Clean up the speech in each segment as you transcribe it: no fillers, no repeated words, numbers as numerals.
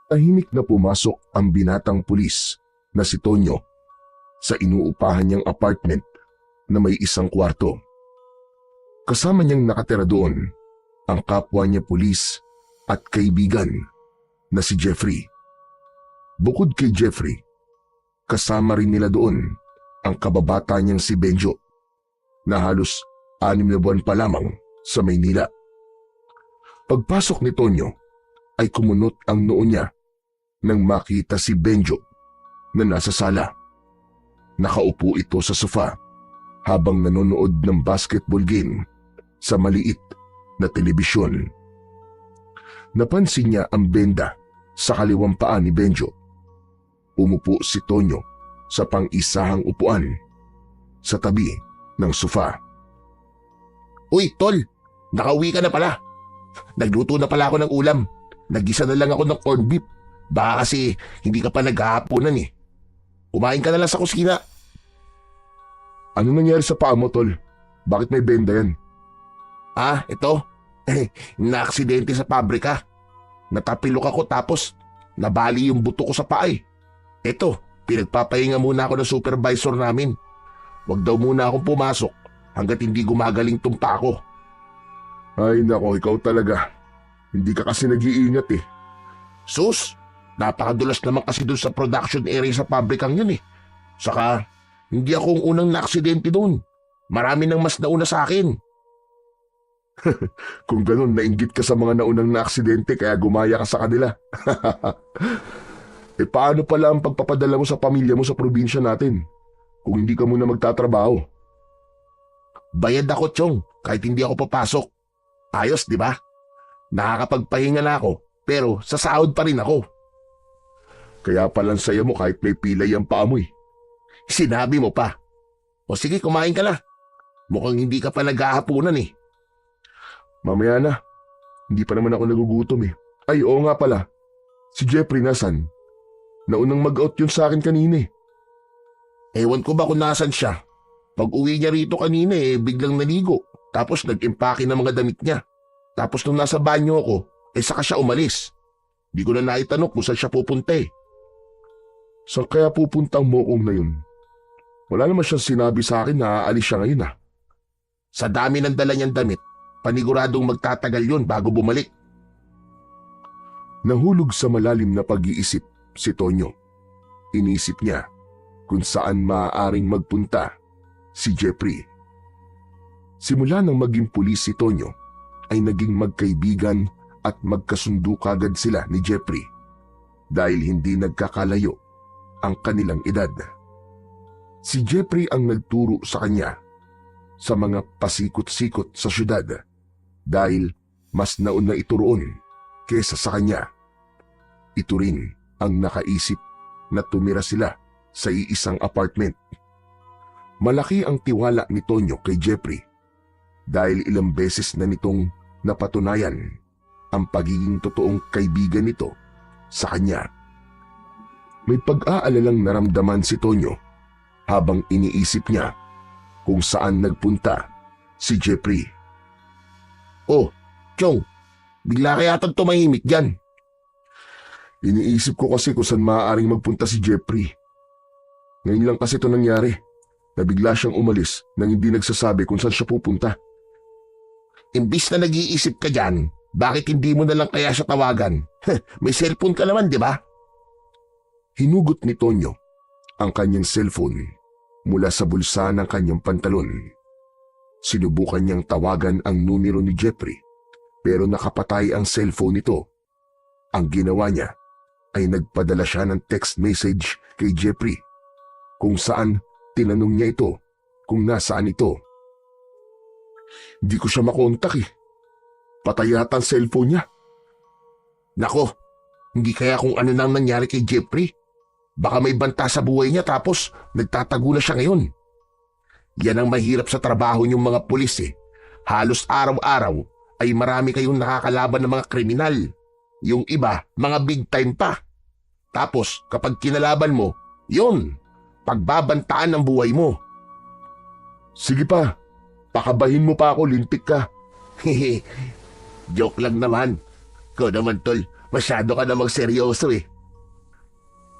Tahimik na pumasok ang binatang pulis na si Tonyo sa inuupahan niyang apartment na may isang kwarto. Kasama niyang nakatira doon ang kapwa niya pulis at kaibigan na si Jeffrey. Bukod kay Jeffrey, kasama rin nila doon ang kababata niyang si Benjo na halos 6 na buwan pa lamang sa Maynila. Pagpasok ni Tonyo ay kumunot ang noo niya nang makita si Benjo na nasa sala. Nakaupo ito sa sofa habang nanonood ng basketball game sa maliit na telebisyon. Napansin niya ang benda sa kaliwang paa ni Benjo. Umupo si Tonyo sa pang-isahang upuan sa tabi ng sofa. Uy, tol! Nakauwi ka na pala. Nagluto na pala ako ng ulam. Nagisa na lang ako ng corned beef. Baka kasi hindi ka pa naghahaponan eh. Kumain ka na lang sa kusina. Ano nangyari sa paa mo, tol? Bakit may benda yan? Ito. Naaksidente sa pabrika. Natapilok ako tapos nabali yung buto ko sa paa eh. Ito, pinagpapahinga muna ako ng supervisor namin. Huwag daw muna akong pumasok hanggat hindi gumagaling tong paa ko. Ay nako, ikaw talaga. Hindi ka kasi nag-iingat eh. Sus, napakadulas naman kasi doon sa production area sa pabrikang yun eh. Saka, hindi ako ang unang naaksidente doon. Marami nang mas nauna sa akin. Kung ganun, nainggit ka sa mga naunang naaksidente kaya gumaya ka sa kanila. Paano pala ang pagpapadala mo sa pamilya mo sa probinsya natin kung hindi ka muna magtatrabaho? Bayad ako, Chong, kahit hindi ako papasok. Ayos, di ba? Nakakapagpahinga na ako, pero sa sahod pa rin ako. Kaya palang saya mo kahit may pilay ang paa mo eh. Sinabi mo pa. O sige, kumain ka na. Mukhang hindi ka pa naghahapunan eh. Mamaya na. Hindi pa naman ako nagugutom eh. Ay, oo nga pala. Si Jeffrey nasan? Naunang mag-out yun sa akin kanina eh. Ewan ko ba kung nasan siya. Pag uwi niya rito kanina biglang naligo. Tapos nag-impake ng mga damit niya. Tapos nung nasa banyo ako, saka siya umalis. Di ko na naitanong kung saan siya pupunta eh. Saan kaya pupunta ang mokong na yun? Wala naman siyang sinabi sa akin na aalis siya ngayon ah. Sa dami ng dala niyang damit, paniguradong magtatagal yun bago bumalik. Nahulog sa malalim na pag-iisip si Tonyo. Inisip niya kung saan maaaring magpunta si Jeffrey. Simula nang maging pulis si Tonyo, ay naging magkaibigan at magkasundo kagad sila ni Jeffrey dahil hindi nagkakalayo ang kanilang edad. Si Jeffrey ang nagturo sa kanya sa mga pasikot-sikot sa syudad dahil mas nauna ito roon kesa sa kanya. Ito rin ang nakaisip na tumira sila sa iisang apartment. Malaki ang tiwala ni Tonyo kay Jeffrey dahil ilang beses na nitong napatunayan ang pagiging totoong kaibigan nito sa kanya. May pag-aalalang naramdaman si Tonyo habang iniisip niya kung saan nagpunta si Jeffrey. Oh, Chong, bigla kaya yatang tumahimik dyan. Iniisip ko kasi kung saan maaaring magpunta si Jeffrey. Ngayon lang kasi ito nangyari na bigla siyang umalis nang hindi nagsasabi kung saan siya pupunta. Imbis na nag-iisip ka dyan, bakit hindi mo na lang kaya siya tawagan? May cellphone ka naman, di ba? Hinugot ni Tonyo ang kanyang cellphone mula sa bulsa ng kanyang pantalon. Sinubukan niyang tawagan ang numero ni Jeffrey pero nakapatay ang cellphone nito. Ang ginawa niya ay nagpadala siya ng text message kay Jeffrey kung saan tinanong niya ito kung nasaan ito. Hindi ko siya makontak eh. Patay yata ang cellphone niya. Nako, hindi kaya kung ano nang nangyari kay Jeffrey. Baka may banta sa buhay niya tapos nagtatago na siya ngayon. Yan ang mahirap sa trabaho niyong mga pulis eh. Halos araw-araw ay marami kayong nakakalaban ng mga kriminal. Yung iba, mga big time pa. Tapos kapag kinalaban mo, yun, pagbabantaan ang buhay mo. Sige pa, pakabahin mo pa ako, lintik ka. Joke lang naman. Ikaw naman tol, Masyado ka namang seryoso eh.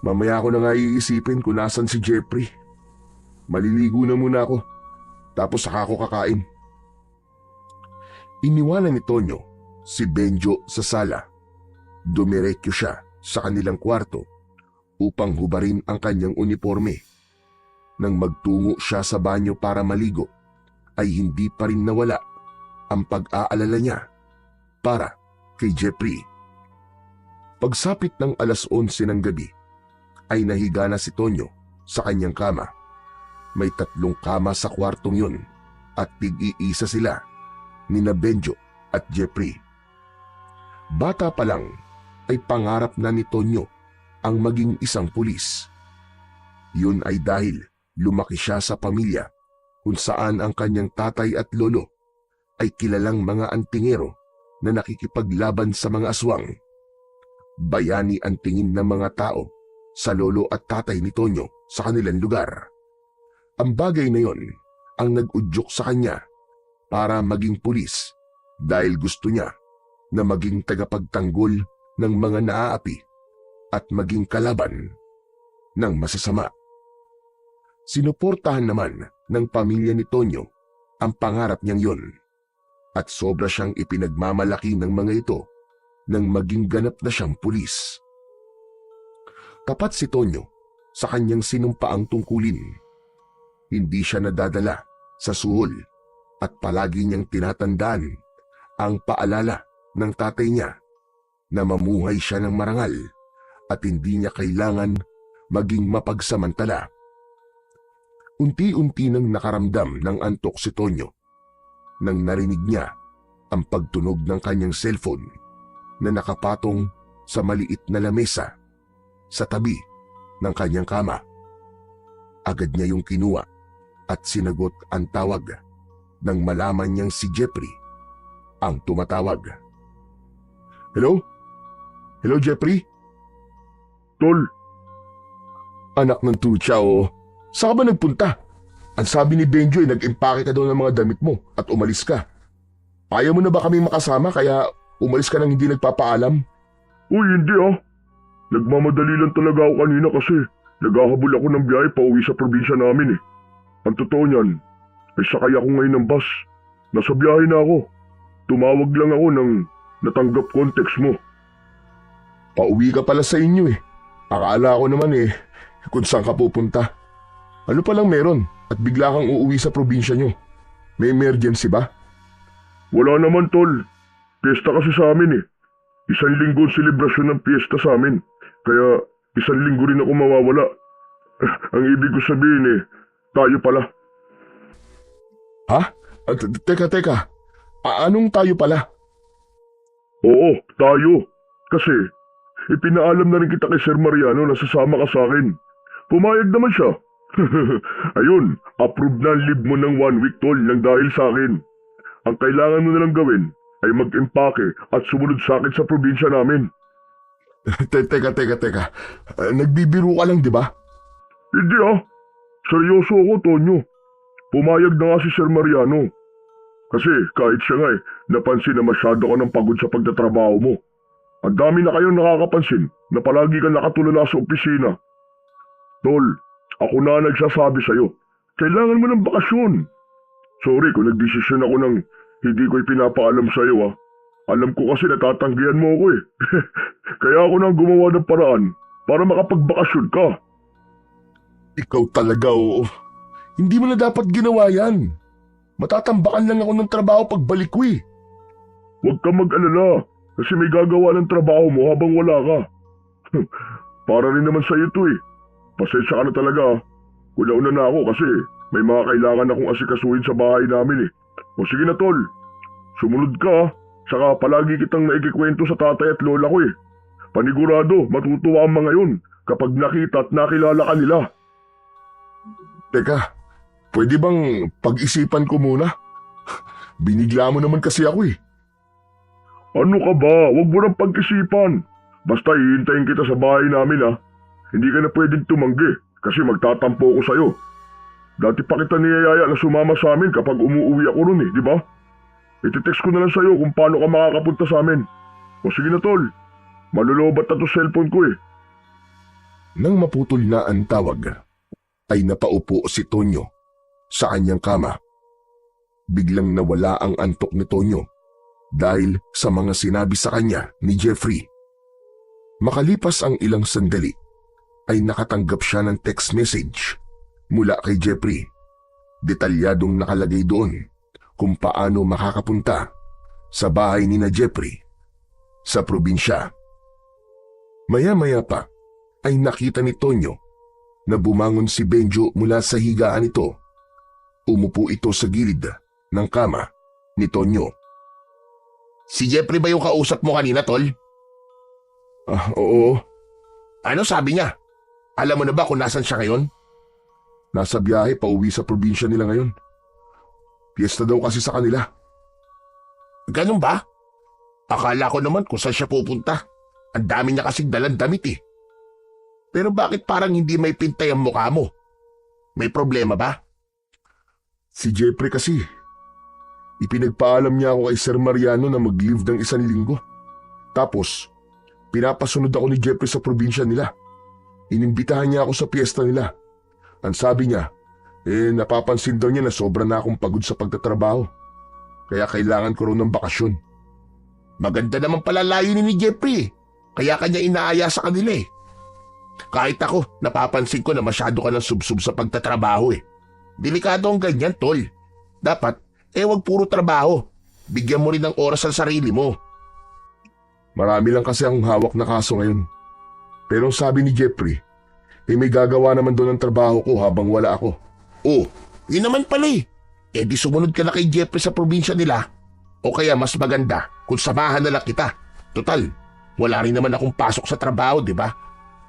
Mamaya ko na nga iisipin kung nasan si Jeffrey. Maliligo na muna ako, tapos saka ako kakain. Iniwanan ni Tonyo si Benjo sa sala. Dumiretso siya sa kanilang kwarto upang hubarin ang kanyang uniforme. Nang magtungo siya sa banyo para maligo, ay hindi pa rin nawala ang pag-aalala niya para kay Jeffrey. Pagsapit ng 11:00 ng gabi, ay nahiga na si Tonyo sa kanyang kama. May 3 kama sa kwartong yun at tig-iisa sila nina Benjo at Jeffrey. Bata pa lang ay pangarap na ni Tonyo ang maging isang pulis. Yun ay dahil lumaki siya sa pamilya kung saan ang kanyang tatay at lolo ay kilalang mga antingero na nakikipaglaban sa mga aswang. Bayani ang tingin ng mga tao sa lolo at tatay ni Tonyo sa kanilang lugar. Ang bagay na yon ang nag-udyok sa kanya para maging pulis dahil gusto niya na maging tagapagtanggol ng mga naaapi at maging kalaban ng masasama. Sinuportahan naman ng pamilya ni Tonyo ang pangarap niyang yon at sobra siyang ipinagmamalaki ng mga ito nang maging ganap na siyang pulis. Tapat si Tonyo sa kanyang sinumpaang tungkulin. Hindi siya nadadala sa suhol at palagi niyang tinatandaan ang paalala ng tatay niya na mamuhay siya ng marangal at hindi niya kailangan maging mapagsamantala. Unti-unti nang nakaramdam ng antok si Tonyo nang narinig niya ang pagtunog ng kanyang cellphone na nakapatong sa maliit na lamesa sa tabi ng kanyang kama. Agad niya yung kinuha at sinagot ang tawag nang malaman niyang si Jeffrey ang tumatawag. Hello? Hello, Jeffrey? Tol, Anak ng tutsa, o. Saan ka ba nagpunta? Ang sabi ni Benjo ay nag-impake ka daw ng mga damit mo at umalis ka. Ayaw mo na ba kaming makasama kaya umalis ka nang hindi nagpapaalam? uy hindi ah. Nagmamadali lang talaga ako kanina kasi naghahabol ako ng biyahe pa uwi sa probinsya namin eh. Ang totoo niyan, ay sakay ako ngayon ng bus. Nasa biyahe na ako. Tumawag lang ako nang natanggap ko ang text mo. Pauwi ka pala sa inyo eh. Akala ko naman eh kung saan ka pupunta. Ano palang meron at bigla kang uuwi sa probinsya nyo? May emergency ba? Wala naman tol. Piyesta kasi sa amin eh. 1 linggo selebrasyon ng piyesta sa amin. Kaya 1 linggo rin ako mawawala. Ang ibig ko sabihin eh, tayo pala. Ha? Teka. Anong tayo pala? Oo, tayo. Kasi ipinaalam na rin kita kay Sir Mariano na sasama ka sa akin. Pumayag naman siya. Ayun, approve na ang leave mo ng 1 week tol nang dahil sa akin. Ang kailangan mo nalang gawin ay mag-impake at sumunod sa akin sa probinsya namin. Teka. Nagbibiro ka lang, di ba? Hindi ah. Seryoso ako, Tonyo. Pumayag na nga si Sir Mariano. Kasi kahit siya nga napansin na masyado ka ng pagod sa pagtatrabaho mo. Ang dami na kayong nakakapansin na palagi ka nakatulala sa opisina. Tol, ako na nagsasabi sa'yo, kailangan mo ng bakasyon. Sorry kung nagdesisyon ako nang hindi ko ipinapaalam sa'yo ah. Alam ko kasi natatanggihan mo ako eh. Kaya ako nang gumawa ng paraan para makapagbakasyon ka. Ikaw talaga, oo. Hindi mo na dapat ginawa yan. Matatambakan lang ako ng trabaho pagbalik ko eh. Huwag ka mag-alala kasi may gagawa ng trabaho mo habang wala ka. Para rin naman sa'yo to eh. Pasensya ka na talaga ah. Una na ako kasi may mga kailangan akong asikasuhin sa bahay namin eh. O sige na tol, sumunod ka ah. Saka palagi kitang naikikwento sa tatay at lola ko eh. Panigurado, matutuwa ang mga yun kapag nakita at nakilala ka nila. Teka, pwede bang pag-isipan ko muna? Binigla mo naman kasi ako eh. Ano ka ba? Huwag mo nang pag-isipan. Basta hihintayin kita sa bahay namin ah. Hindi ka na pwedeng tumanggi kasi magtatampo ko sa'yo. Dati pa kita niyayaya na sumama sa amin kapag umuwi ako ron eh, di ba? Iti-text ko na lang sa'yo kung paano ka makakapunta sa amin. O sige na tol, Malulobat na to cellphone ko eh. Nang maputol na ang tawag, ay napaupo si Tonyo sa kanyang kama. Biglang nawala ang antok ni Tonyo dahil sa mga sinabi sa kanya ni Jeffrey. Makalipas ang ilang sandali, ay nakatanggap siya ng text message mula kay Jeffrey. Detalyadong nakalagay doon kung paano makakapunta sa bahay ni na Jeffrey sa probinsya. Maya-maya pa ay nakita ni Tonyo na bumangon si Benjo mula sa higaan nito. Umupo ito sa gilid ng kama ni Tonyo. Si Jeffrey ba yung kausap mo kanina, Tol? Oo. Ano sabi niya? Alam mo na ba kung nasan siya ngayon? Nasa biyahe pa uwi sa probinsya nila ngayon. Piyesta daw kasi sa kanila. Ganun ba? Akala ko naman kung saan siya pupunta. Ang dami niya kasing dalang damit eh. Pero bakit parang hindi may pintay ang mukha mo? May problema ba? Si Jeffrey kasi, ipinagpaalam niya ako kay Sir Mariano na mag-leave ng 1 linggo. Tapos, pinapasunod ako ni Jeffrey sa probinsya nila. Inimbitahan niya ako sa piyesta nila. Ang sabi niya, napapansin daw niya na sobra na akong pagod sa pagtatrabaho. Kaya kailangan ko rin ng bakasyon. Maganda naman pala layunin ni Jeffrey. Kaya kanya inaaya sa kanila eh. Kahit ako, napapansin ko na masyado ka ng subsub sa pagtatrabaho eh. Delikado ang ganyan, Tol. Dapat, wag puro trabaho. Bigyan mo rin ng oras sa sarili mo. Marami lang kasi ang hawak na kaso ngayon. Pero sabi ni Jeffrey, may gagawa naman doon ang trabaho ko habang wala ako. Oh, yun naman pala eh. Di sumunod ka na kay Jeffrey sa probinsya nila. O kaya mas maganda kung samahan na lang kita. Total, wala rin naman akong pasok sa trabaho, di ba?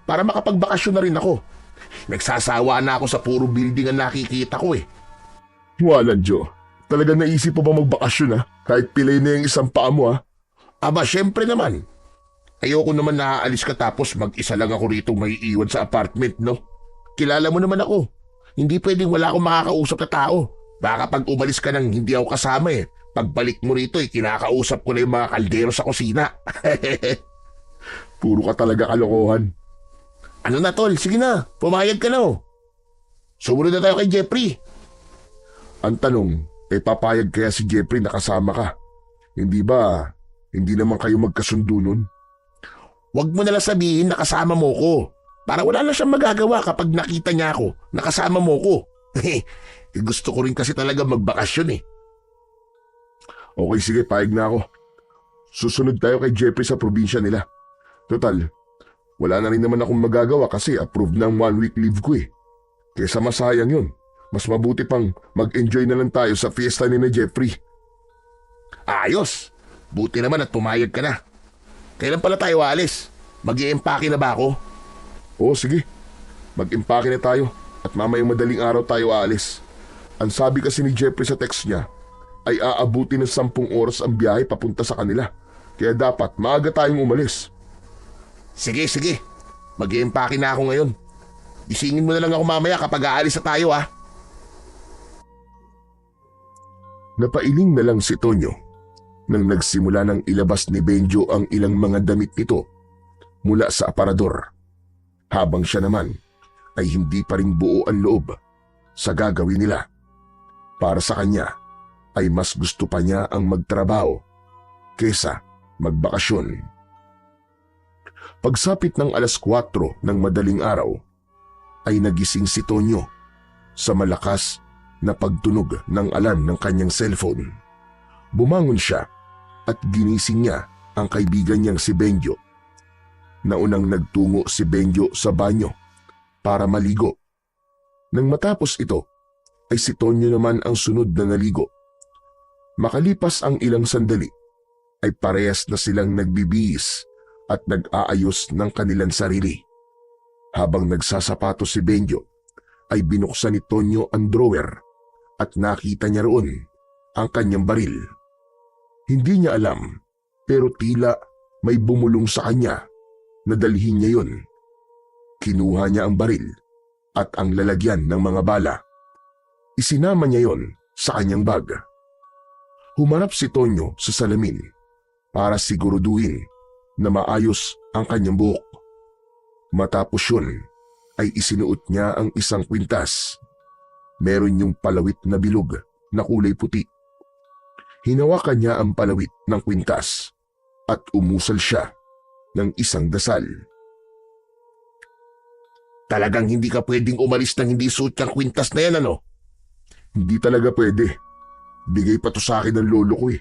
Para makapagbakasyon na rin ako. Nagsasawa na ako sa puro building ang nakikita ko eh. Walang Diyo. Talaga naisip mo ba magbakasyon ha? Kahit pilay na yung isang paa mo ha? Aba, syempre naman. Ayoko naman naaalis ka tapos mag-isa lang ako rito may iwan sa apartment, no? Kilala mo naman ako. Hindi pwedeng wala akong makakausap na tao. Baka pag umalis ka nang hindi ako kasama eh. Pagbalik mo rito kinakausap ko na yung mga kaldero sa kusina. Puro ka talaga kalokohan. Ano na, Tol? Sige na. Pumayag ka na oh. Sumunod na tayo kay Jeffrey. Ang tanong, papayag kaya si Jeffrey na kasama ka? Hindi ba, hindi naman kayo magkasundo nun? Huwag mo nalang sabihin na kasama mo ko. Para wala na siyang magagawa kapag nakita niya ako, nakasama mo ko. Gusto ko rin kasi talaga magbakasyon eh. Okay, sige, payag na ako. Susunod tayo kay Jeffrey sa probinsya nila. Total, wala na rin naman akong magagawa kasi approved ng 1 week leave ko eh. Kesa masayang yun. Mas mabuti pang mag-enjoy na lang tayo sa fiesta ni na Jeffrey. Ayos! Buti naman at pumayag ka na. Kailan pala tayo aalis? Mag-i-empake na ba ako? Oo, sige. Mag-impake na tayo at mamayang madaling araw tayo aalis. Ang sabi kasi ni Jeffrey sa text niya ay aabuti ng 10 oras ang biyahe papunta sa kanila. Kaya dapat maaga tayong umalis. Sige. Mag-i-empake na ako ngayon. Isingin mo na lang ako mamaya kapag aalis na tayo ah. Napailing na lang si Tonyo nang nagsimula ng ilabas ni Benjo ang ilang mga damit nito mula sa aparador. Habang siya naman ay hindi pa rin buo ang loob sa gagawin nila. Para sa kanya ay mas gusto pa niya ang magtrabaho kesa magbakasyon. Pagsapit ng 4:00 ng madaling araw ay nagising si Tonyo sa malakas na pagtunog ng alarm ng kanyang cellphone. Bumangon siya at ginising niya ang kaibigan niyang si Benjo. Naunang nagtungo si Benjo sa banyo para maligo. Nang matapos ito, ay si Tonyo naman ang sunod na naligo. Makalipas ang ilang sandali, ay parehas na silang nagbibihis at nag-aayos ng kanilang sarili. Habang nagsasapatos si Benjo, ay binuksan ni Tonyo ang drawer at nakita niya roon ang kanyang baril. Hindi niya alam, pero tila may bumulong sa kanya na dalhin niya yon. Kinuha niya ang baril at ang lalagyan ng mga bala. Isinama niya yon sa kanyang bag. Humarap si Tonyo sa salamin para siguraduhin na maayos ang kanyang buhok. Matapos yun ay isinuot niya ang isang kwintas. Meron yung palawit na bilog na kulay puti. Hinawakan niya ang palawit ng kwintas at umusal siya ng isang dasal. Talagang hindi ka pwedeng umalis nang hindi suot yung kwintas na yan, ano? Hindi talaga pwede. Bigay pa to sa akin ng lolo ko eh.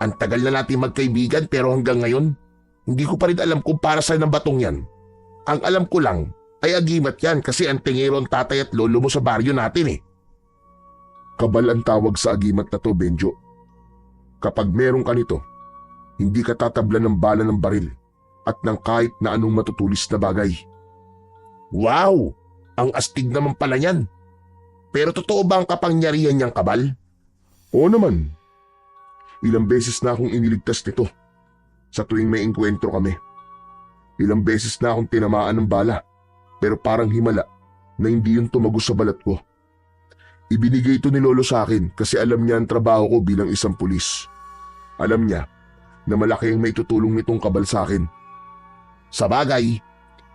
Ang tagal na natin magkaibigan pero hanggang ngayon, hindi ko pa rin alam kung para saan ang batong yan. Ang alam ko lang ay agimat yan kasi ang tingero ang tatay at lolo mo sa baryo natin eh. Kabal ang tawag sa agimat na to, Benjo. Kapag meron ka nito, hindi ka tatablan ng bala ng baril at ng kahit na anong matutulis na bagay. Wow! Ang astig naman pala niyan. Pero totoo ba ang kapangyarihan niyang kabal? Oo naman. Ilang beses na akong iniligtas nito sa tuwing may engkwentro kami. Ilang beses na akong tinamaan ng bala pero parang himala na hindi yun tumagos sa balat ko. Ibinigay ito ni Lolo sa akin kasi alam niya ang trabaho ko bilang isang pulis. Alam niya na malaki ang maitutulong nitong kabal sa akin. Sa bagay,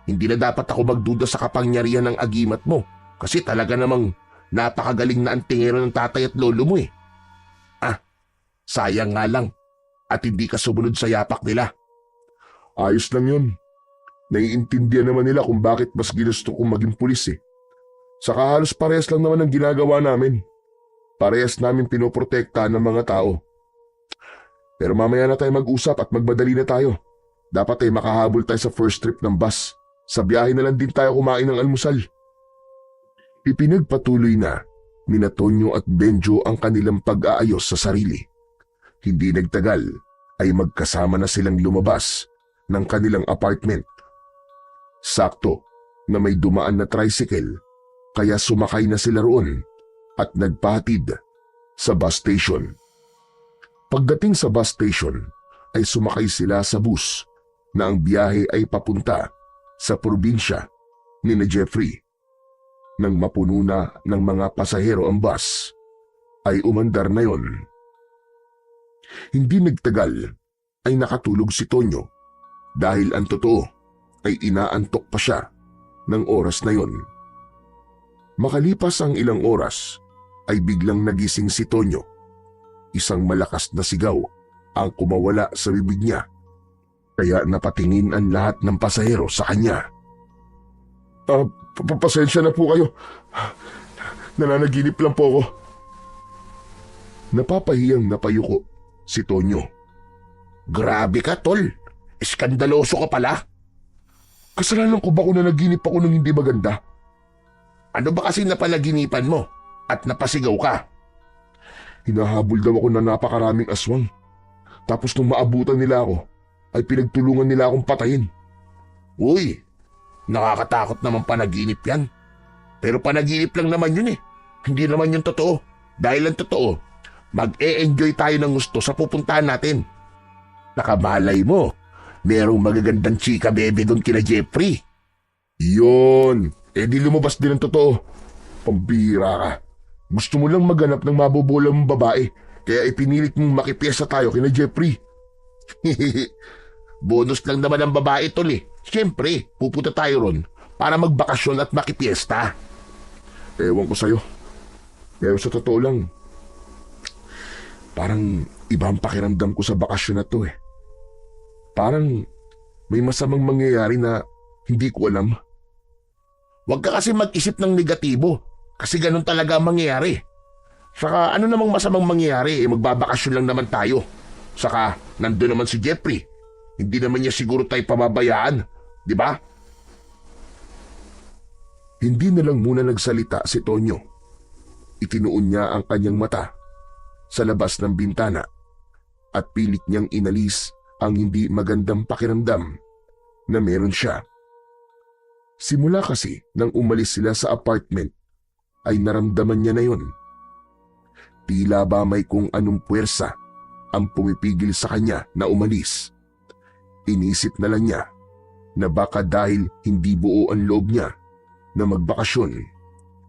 hindi na dapat ako magduda sa kapangyarihan ng agimat mo kasi talaga namang napakagaling na ang tingero ng tatay at lolo mo eh. Sayang nga lang at hindi ka sumunod sa yapak nila. Ayos lang yun. Naiintindihan naman nila kung bakit mas ginusto kong maging pulis eh. Saka halos parehas lang naman ang ginagawa namin. Parehas namin pinoprotektahan ng mga tao. Pero mamaya na tayo mag-usap at magmadali na tayo. Dapat ay makahabol tayo sa first trip ng bus. Sa biyahe na lang din tayo kumain ng almusal. Ipinagpatuloy na ni Tonyo at Benjo ang kanilang pag-aayos sa sarili. Hindi nagtagal ay magkasama na silang lumabas ng kanilang apartment. Sakto na may dumaan na tricycle kaya sumakay na sila roon at nagpahatid sa bus station. Pagdating sa bus station ay sumakay sila sa bus na ang biyahe ay papunta sa probinsya ni Jeffrey. Nang mapuno na ng mga pasahero ang bus, ay umandar na yon. Hindi nagtagal ay nakatulog si Tonyo dahil ang totoo ay inaantok pa siya ng oras na yon. Makalipas ang ilang oras ay biglang nagising si Tonyo. Isang malakas na sigaw ang kumawala sa bibig niya kaya napatingin ang lahat ng pasahero sa kanya. Pasensya na po kayo. Nananaginip lang po ako. Napapahiyang napayuko si Tonyo. Grabe ka, tol. Iskandaloso ka pala. Kasalanan ko ba kung nanaginip ako ng hindi maganda? Ano ba kasi napanaginipan mo at napasigaw ka? Hinahabol daw ako ng napakaraming aswang. Tapos nung maabutan nila ako, ay pinagtulungan nila akong patayin. Uy, nakakatakot naman panaginip yan. Pero panaginip lang naman yun eh. Hindi naman yun totoo. Dahil ang totoo, mag-e-enjoy tayo ng gusto sa pupuntahan natin. Nakabalay mo, merong magagandang chika bebe doon kina Jeffrey. Yun, di lumabas din ang totoo. Pambira ka. Gusto mo lang maganap ng mabobola mong babae, kaya ipinilit mong makipiyesa tayo kina Jeffrey. Bonus lang naman ang babae, tol eh. Siyempre, pupunta tayo ron para magbakasyon at makipiesta. Ewan ko sa'yo. Pero sa totoo lang, parang iba ang pakiramdam ko sa bakasyon na to eh. Parang may masamang mangyayari na hindi ko alam. Huwag ka kasi mag-isip ng negatibo kasi ganun talaga ang mangyayari. Saka ano namang masamang mangyayari, magbabakasyon lang naman tayo. Saka nandun naman si Jeffrey. Hindi naman niya siguro tayo pababayaan, di ba? Hindi na lang muna nagsalita si Tonyo. Itinuon niya ang kanyang mata sa labas ng bintana at pilit niyang inalis ang hindi magandang pakiramdam na meron siya. Simula kasi nang umalis sila sa apartment ay naramdaman niya na yon. Tila ba may kung anong puwersa ang pumipigil sa kanya na umalis. Inisip na lang niya na baka dahil hindi buo ang loob niya na magbakasyon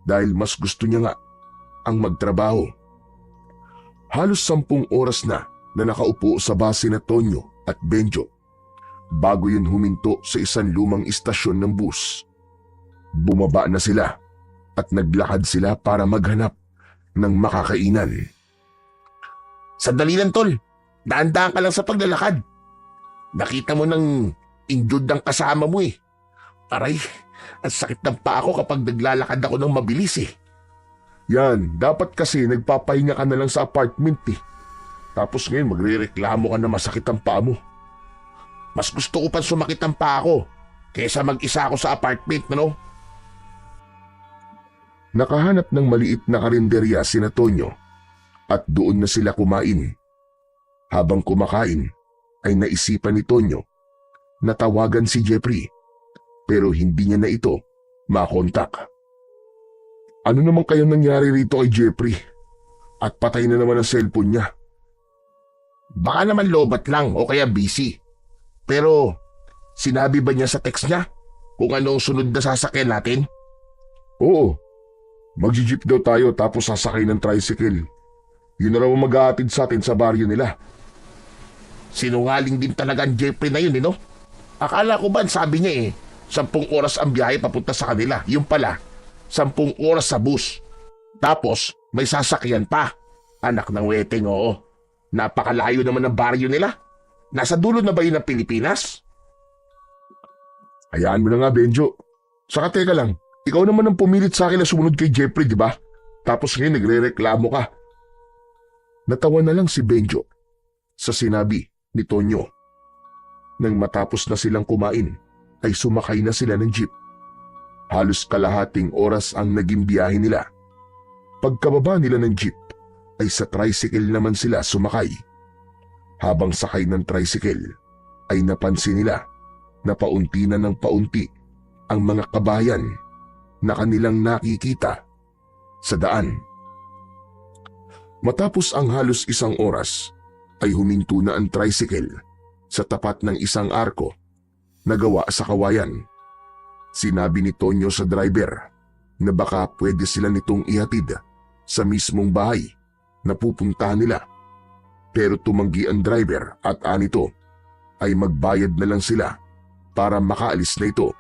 dahil mas gusto niya nga ang magtrabaho. Halos 10 oras na nakaupo sa base na Tonyo at Benjo bago yun huminto sa isang lumang istasyon ng bus. Bumaba na sila at naglakad sila para maghanap ng makakainan. Sandali lang, tol. Daan-daan ka lang sa paglalakad. Nakita mo ng injured ang kasama mo eh. Aray, ang sakit ng paa ko kapag naglalakad ako ng mabilis eh. Yan, dapat kasi nagpapahinga ka na lang sa apartment eh. Tapos ngayon magrereklamo ka na masakit ang paa mo. Mas gusto ko pa sumakit ang paa ko kaysa mag-isa ako sa apartment, no? Nakahanap ng maliit na karinderya sina Tonyo at doon na sila kumain. Habang kumakain ay naisipan ni Tonyo na tawagan si Jeffrey pero hindi niya na ito makontak. Ano naman kayang nangyari rito kay Jeffrey? At patay na naman ang cellphone niya. Baka naman lobat lang o kaya busy. Pero sinabi ba niya sa text niya kung anong sunod na sasakyan natin? Oo, magji-jeep daw tayo tapos sasakay ng tricycle. Yun na raw ang mag-aatid sa atin sa baryo nila. Sinungaling din talaga ang Jeffrey na yun, no? Akala ko ba sabi niya 10 oras ang biyahe papunta sa kanila. Yung pala, 10 oras sa bus. Tapos, may sasakyan pa. Anak ng weteng, oo. Napakalayo naman ng baryo nila. Nasa dulo na ba yun ng Pilipinas? Hayaan mo na nga, Benjo. Saka teka lang, ikaw naman ang pumilit sa akin na sumunod kay Jeffrey, di ba? Tapos ngayon nagre-reklamo ka. Natawa na lang si Benjo sa sinabi ni Tonyo. Nang matapos na silang kumain, ay sumakay na sila ng jeep. Halos kalahating oras ang naging biyahe nila. Pagkababa nila ng jeep, ay sa tricycle naman sila sumakay. Habang sakay ng tricycle, ay napansin nila na paunti na ng paunti ang mga kabayan na kanilang nakikita sa daan. Matapos ang halos 1 oras, ay huminto na ang tricycle sa tapat ng isang arko na gawa sa kawayan. Sinabi ni Tonyo sa driver na baka pwede sila nitong ihatid sa mismong bahay na pupuntahan nila. Pero tumanggi ang driver at anito ay magbayad na lang sila para makaalis na ito.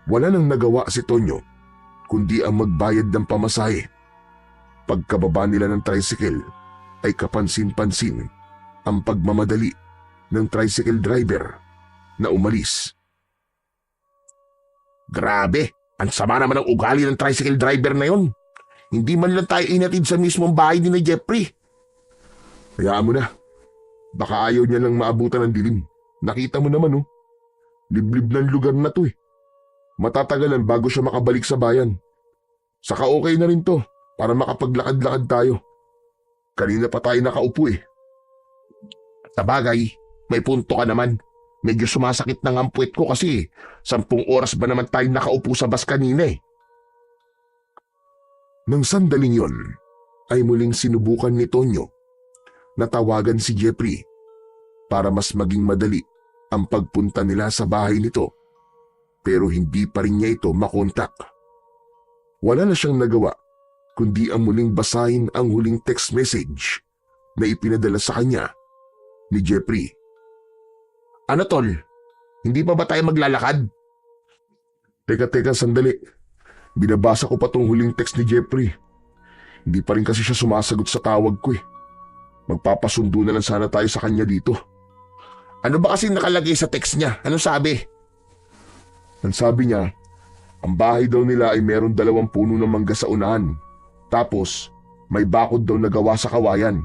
Wala nang nagawa si Tonyo kundi ang magbayad ng pamasahe. Pagkababa nila ng tricycle ay kapansin-pansin ang pagmamadali ng tricycle driver na umalis. Grabe, ang sama naman ng ugali ng tricycle driver na yon. Hindi man lang tayo inatid sa mismong bahay ni Jeffrey. Hayaan mo na. Baka ayaw niya lang maabutan ng dilim. Nakita mo naman oh. Liblib ng lugar na to eh. Matatagalan bago siya makabalik sa bayan. Saka okay na rin to para makapaglakad-lakad tayo. Kanina pa tayo nakaupo eh. Sabagay, may punto ka naman. Medyo sumasakit ng ang puwet ko kasi 10 oras ba naman tayo nakaupo sa bus kanina eh. Nang sandaling yon, ay muling sinubukan ni Tonyo na tawagan si Jeffrey para mas maging madali ang pagpunta nila sa bahay nito. Pero hindi pa rin niya ito makontak. Wala na siyang nagawa kundi ang muling basahin ang huling text message na ipinadala sa kanya ni Jeffrey. Ano tol? Hindi pa ba tayo maglalakad? Teka sandali. Binabasa ko pa tong huling text ni Jeffrey. Hindi pa rin kasi siya sumasagot sa tawag ko eh. Magpapasundo na lang sana tayo sa kanya dito. Ano ba kasi nakalagay sa text niya? Ano sabi? Ang sabi niya, ang bahay daw nila ay meron 2 puno ng mangga sa unahan. Tapos, may bakod daw na gawa sa kawayan.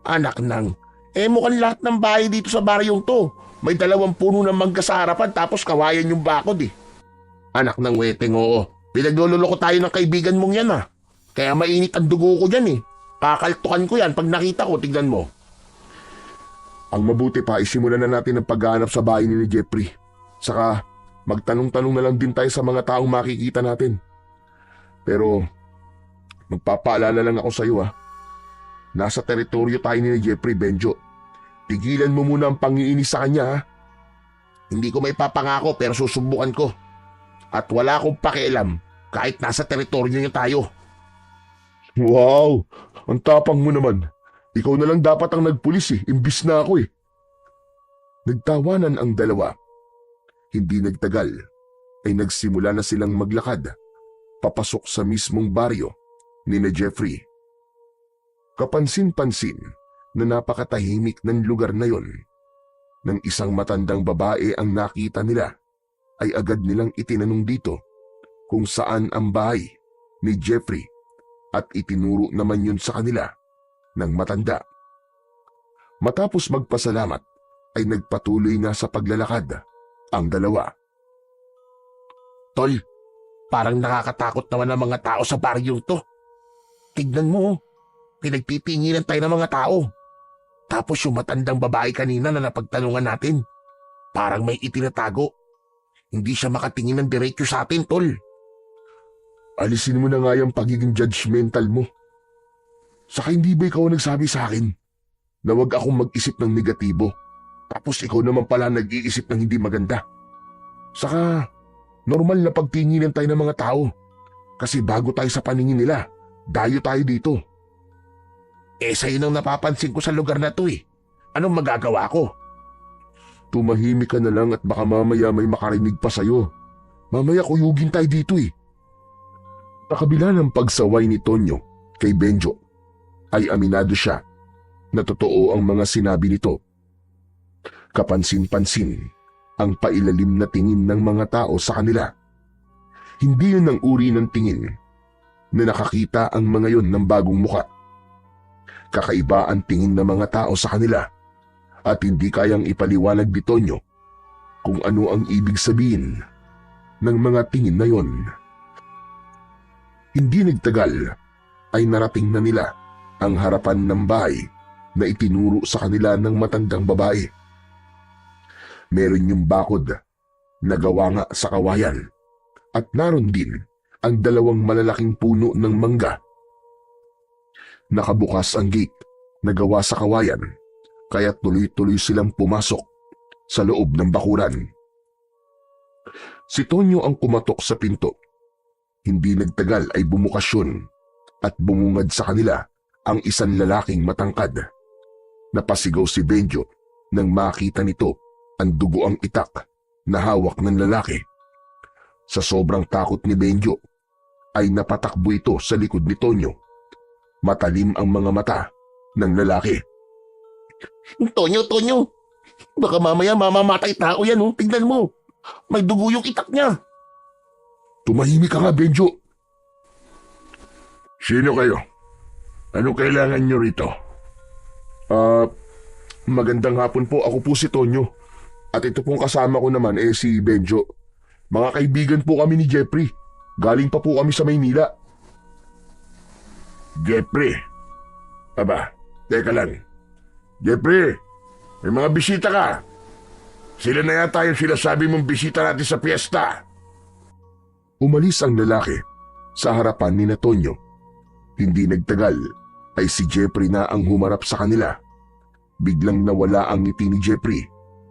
Anak nang, mukhang lahat ng bahay dito sa baryong to. May 2 puno ng mangga sa harapan tapos kawayan yung bakod eh. Anak ng weteng, oo. Pinagluloko tayo ng kaibigan mong yan ah. Kaya mainit ang dugo ko dyan eh. Kakaltukan ko yan pag nakita ko, tignan mo. Ang mabuti pa, isimulan na natin ang paghahanap sa bahay ni Jeffrey. Saka, magtanong-tanong na lang din tayo sa mga taong makikita natin. Pero, magpapaalala lang ako sa iyo ah. Nasa teritoryo tayo ni Jeffrey, Benjo. Tigilan mo muna ang pangiinis sa kanya ha. Hindi ko may papangako pero susubukan ko. At wala akong pakialam kahit nasa teritoryo niya tayo. Wow! Ang tapang mo naman. Ikaw na lang dapat ang nagpulis eh, imbis na ako eh. Nagtawanan ang dalawa. Hindi nagtagal ay nagsimula na silang maglakad papasok sa mismong baryo ni na Jeffrey. Kapansin-pansin na napakatahimik ng lugar na yon. Nang isang matandang babae ang nakita nila, ay agad nilang itinanong dito kung saan ang bahay ni Jeffrey at itinuro naman yun sa kanila ng matanda. Matapos magpasalamat ay nagpatuloy na sa paglalakad ang dalawa. Tol, parang nakakatakot naman ang mga tao sa baryong to. Tignan mo, pinagpipingilan tayo ng mga tao. Tapos yung matandang babae kanina na napagtanungan natin, parang may itinatago. Hindi siya makatingin ng diretso sa atin, tol. Alisin mo na nga yung pagiging judgmental mo. Saka hindi ba ikaw nagsabi sa akin na wag akong mag-isip ng negatibo, tapos ikaw naman pala nag-iisip ng hindi maganda? Saka normal na pagtinginan tayo ng mga tao kasi bago tayo sa paningin nila, dayo tayo dito. Sa'yo nang napapansin ko sa lugar na to eh. Anong magagawa ko? Tumahimik ka na lang at baka mamaya may makarinig pa sa'yo. Mamaya kuyugin tayo dito eh. Sa kabila ng pagsaway ni Tonyo kay Benjo, ay aminado siya na totoo ang mga sinabi nito. Kapansin-pansin ang pailalim na tingin ng mga tao sa kanila. Hindi yun ang uri ng tingin na nakakita ang mga yon ng bagong muka. Kakaiba ang tingin ng mga tao sa kanila at hindi kayang ipaliwanag ni Tonyo kung ano ang ibig sabihin ng mga tingin na yon. Hindi nagtagal ay narating na nila ang harapan ng bahay na itinuro sa kanila ng matandang babae. Meron yung bakod na gawa nga sa kawayan at naroon din ang dalawang malalaking puno ng mangga. Nakabukas ang gate na gawa sa kawayan kaya tuloy-tuloy silang pumasok sa loob ng bakuran. Si Tonyo ang kumatok sa pinto. Hindi nagtagal ay bumukas yun at bumungad sa kanila ang isang lalaking matangkad. Napasigaw si Benjo nang makita nito ang dugo ang itak na hawak ng lalaki. Sa sobrang takot ni Benjo ay napatakbo ito sa likod ni Tonyo. Matalim ang mga mata ng lalaki. Tonyo, baka mamaya mamamatay tao yan oh. Tignan mo, may dugo yung itak niya. Tumahimik ka nga, Benjo. Sino kayo? Ano kailangan nyo rito? Magandang hapon po. Ako po si Tonyo. At ito pong kasama ko naman si Benjo. Mga kaibigan po kami ni Jeffrey. Galing pa po kami sa Maynila. Jeffrey? Aba, teka lang. Jeffrey, may mga bisita ka. Sila na yata yung sinasabi mong bisita natin sa piyesta. Umalis ang lalaki sa harapan ni Tonyo. Hindi nagtagal ay si Jeffrey na ang humarap sa kanila. Biglang nawala ang ngiti ni Jeffrey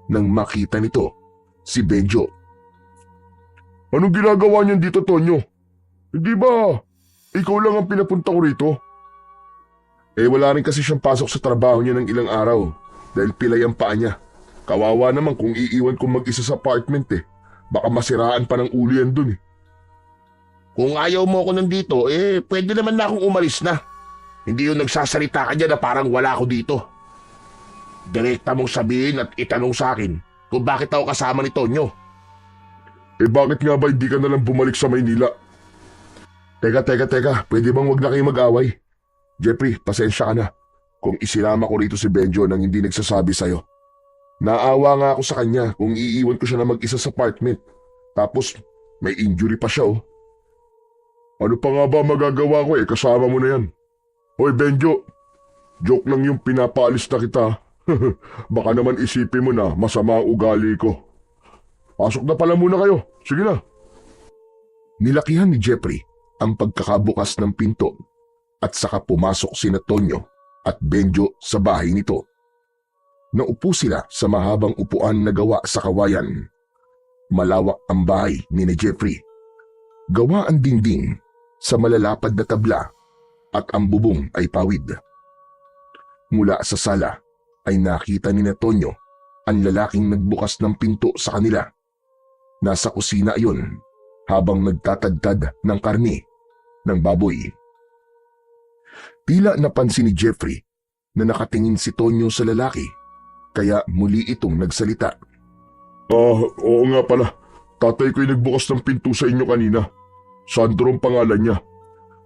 nang makita nito si Benjo. Anong ginagawa niyan dito, Tonyo? Hindi ba ikaw lang ang pinapunta ko rito? Wala rin kasi siyang pasok sa trabaho niya ng ilang araw dahil pilay ang paa niya. Kawawa naman kung iiwan kong mag-isa sa apartment Baka masiraan pa ng ulo yan dun Kung ayaw mo ako nandito, pwede naman na akong umalis na. Hindi yung nagsasalita ka dyan na parang wala ako dito. Direkta mong sabihin at itanong sa akin kung bakit ako kasama ni Tonyo. Bakit nga ba hindi ka nalang bumalik sa Maynila? Teka, pwede bang wag na kayo mag-away? Jeffrey, pasensya ka na kung isinama ko rito si Benjo nang hindi nagsasabi sa'yo. Naawa nga ako sa kanya kung iiwan ko siya na mag-isa sa apartment. Tapos may injury pa siya Ano pa nga ba magagawa ko kasama mo na yan. Hoy Benjo, joke lang yung pinapaalis na kita. Baka naman isipin mo na masama ang ugali ko. Pasok na pala muna kayo, sige na. Nilakihan ni Jeffrey ang pagkakabukas ng pinto at saka pumasok sina Tonyo at Benjo sa bahay nito. Naupo sila sa mahabang upuan na gawa sa kawayan. Malawak ang bahay ni Jeffrey. Gawa ang dingding sa malalapad na tabla at ang bubong ay pawid. Mula sa sala ay nakita ni Tonyo ang lalaking nagbukas ng pinto sa kanila. Nasa kusina iyon habang nagtatadtad ng karne ng baboy. Tila napansin ni Jeffrey na nakatingin si Tonyo sa lalaki, kaya muli itong nagsalita. Oo nga pala. Tatay ko'y nagbukas ng pinto sa inyo kanina. Sandro ang pangalan niya.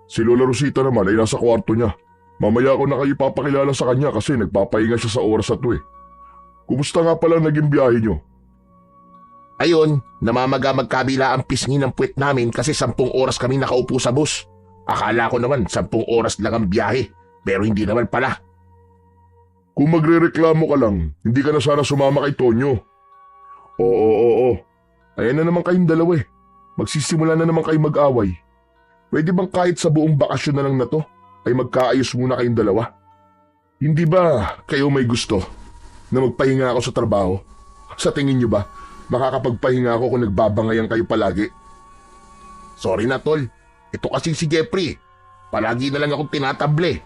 Si Lola Rosita naman ay nasa kwarto niya. Mamaya ko na kayo papakilala sa kanya kasi nagpapahinga siya sa oras na to eh. Kumusta nga pala naging biyahe niyo? Ayun, namamaga magkabila ang pisngi ng puwet namin kasi 10 oras kami nakaupo sa bus. Akala ko naman 10 oras lang ang biyahe, pero hindi naman pala. Kung magrereklamo ka lang, hindi ka na sana sumama kay Tonyo. Oo. Ayan na naman kayong dalawa eh. Magsisimula na naman kayong mag-away. Pwede bang kahit sa buong bakasyon na lang na to, ay magkaayos muna kayong dalawa? Hindi ba kayo may gusto na magpahinga ako sa trabaho? Sa tingin niyo ba, makakapagpahinga ako kung nagbabangayan kayo palagi? Sorry na tol, ito kasi si Jeffrey. Palagi na lang akong tinatable.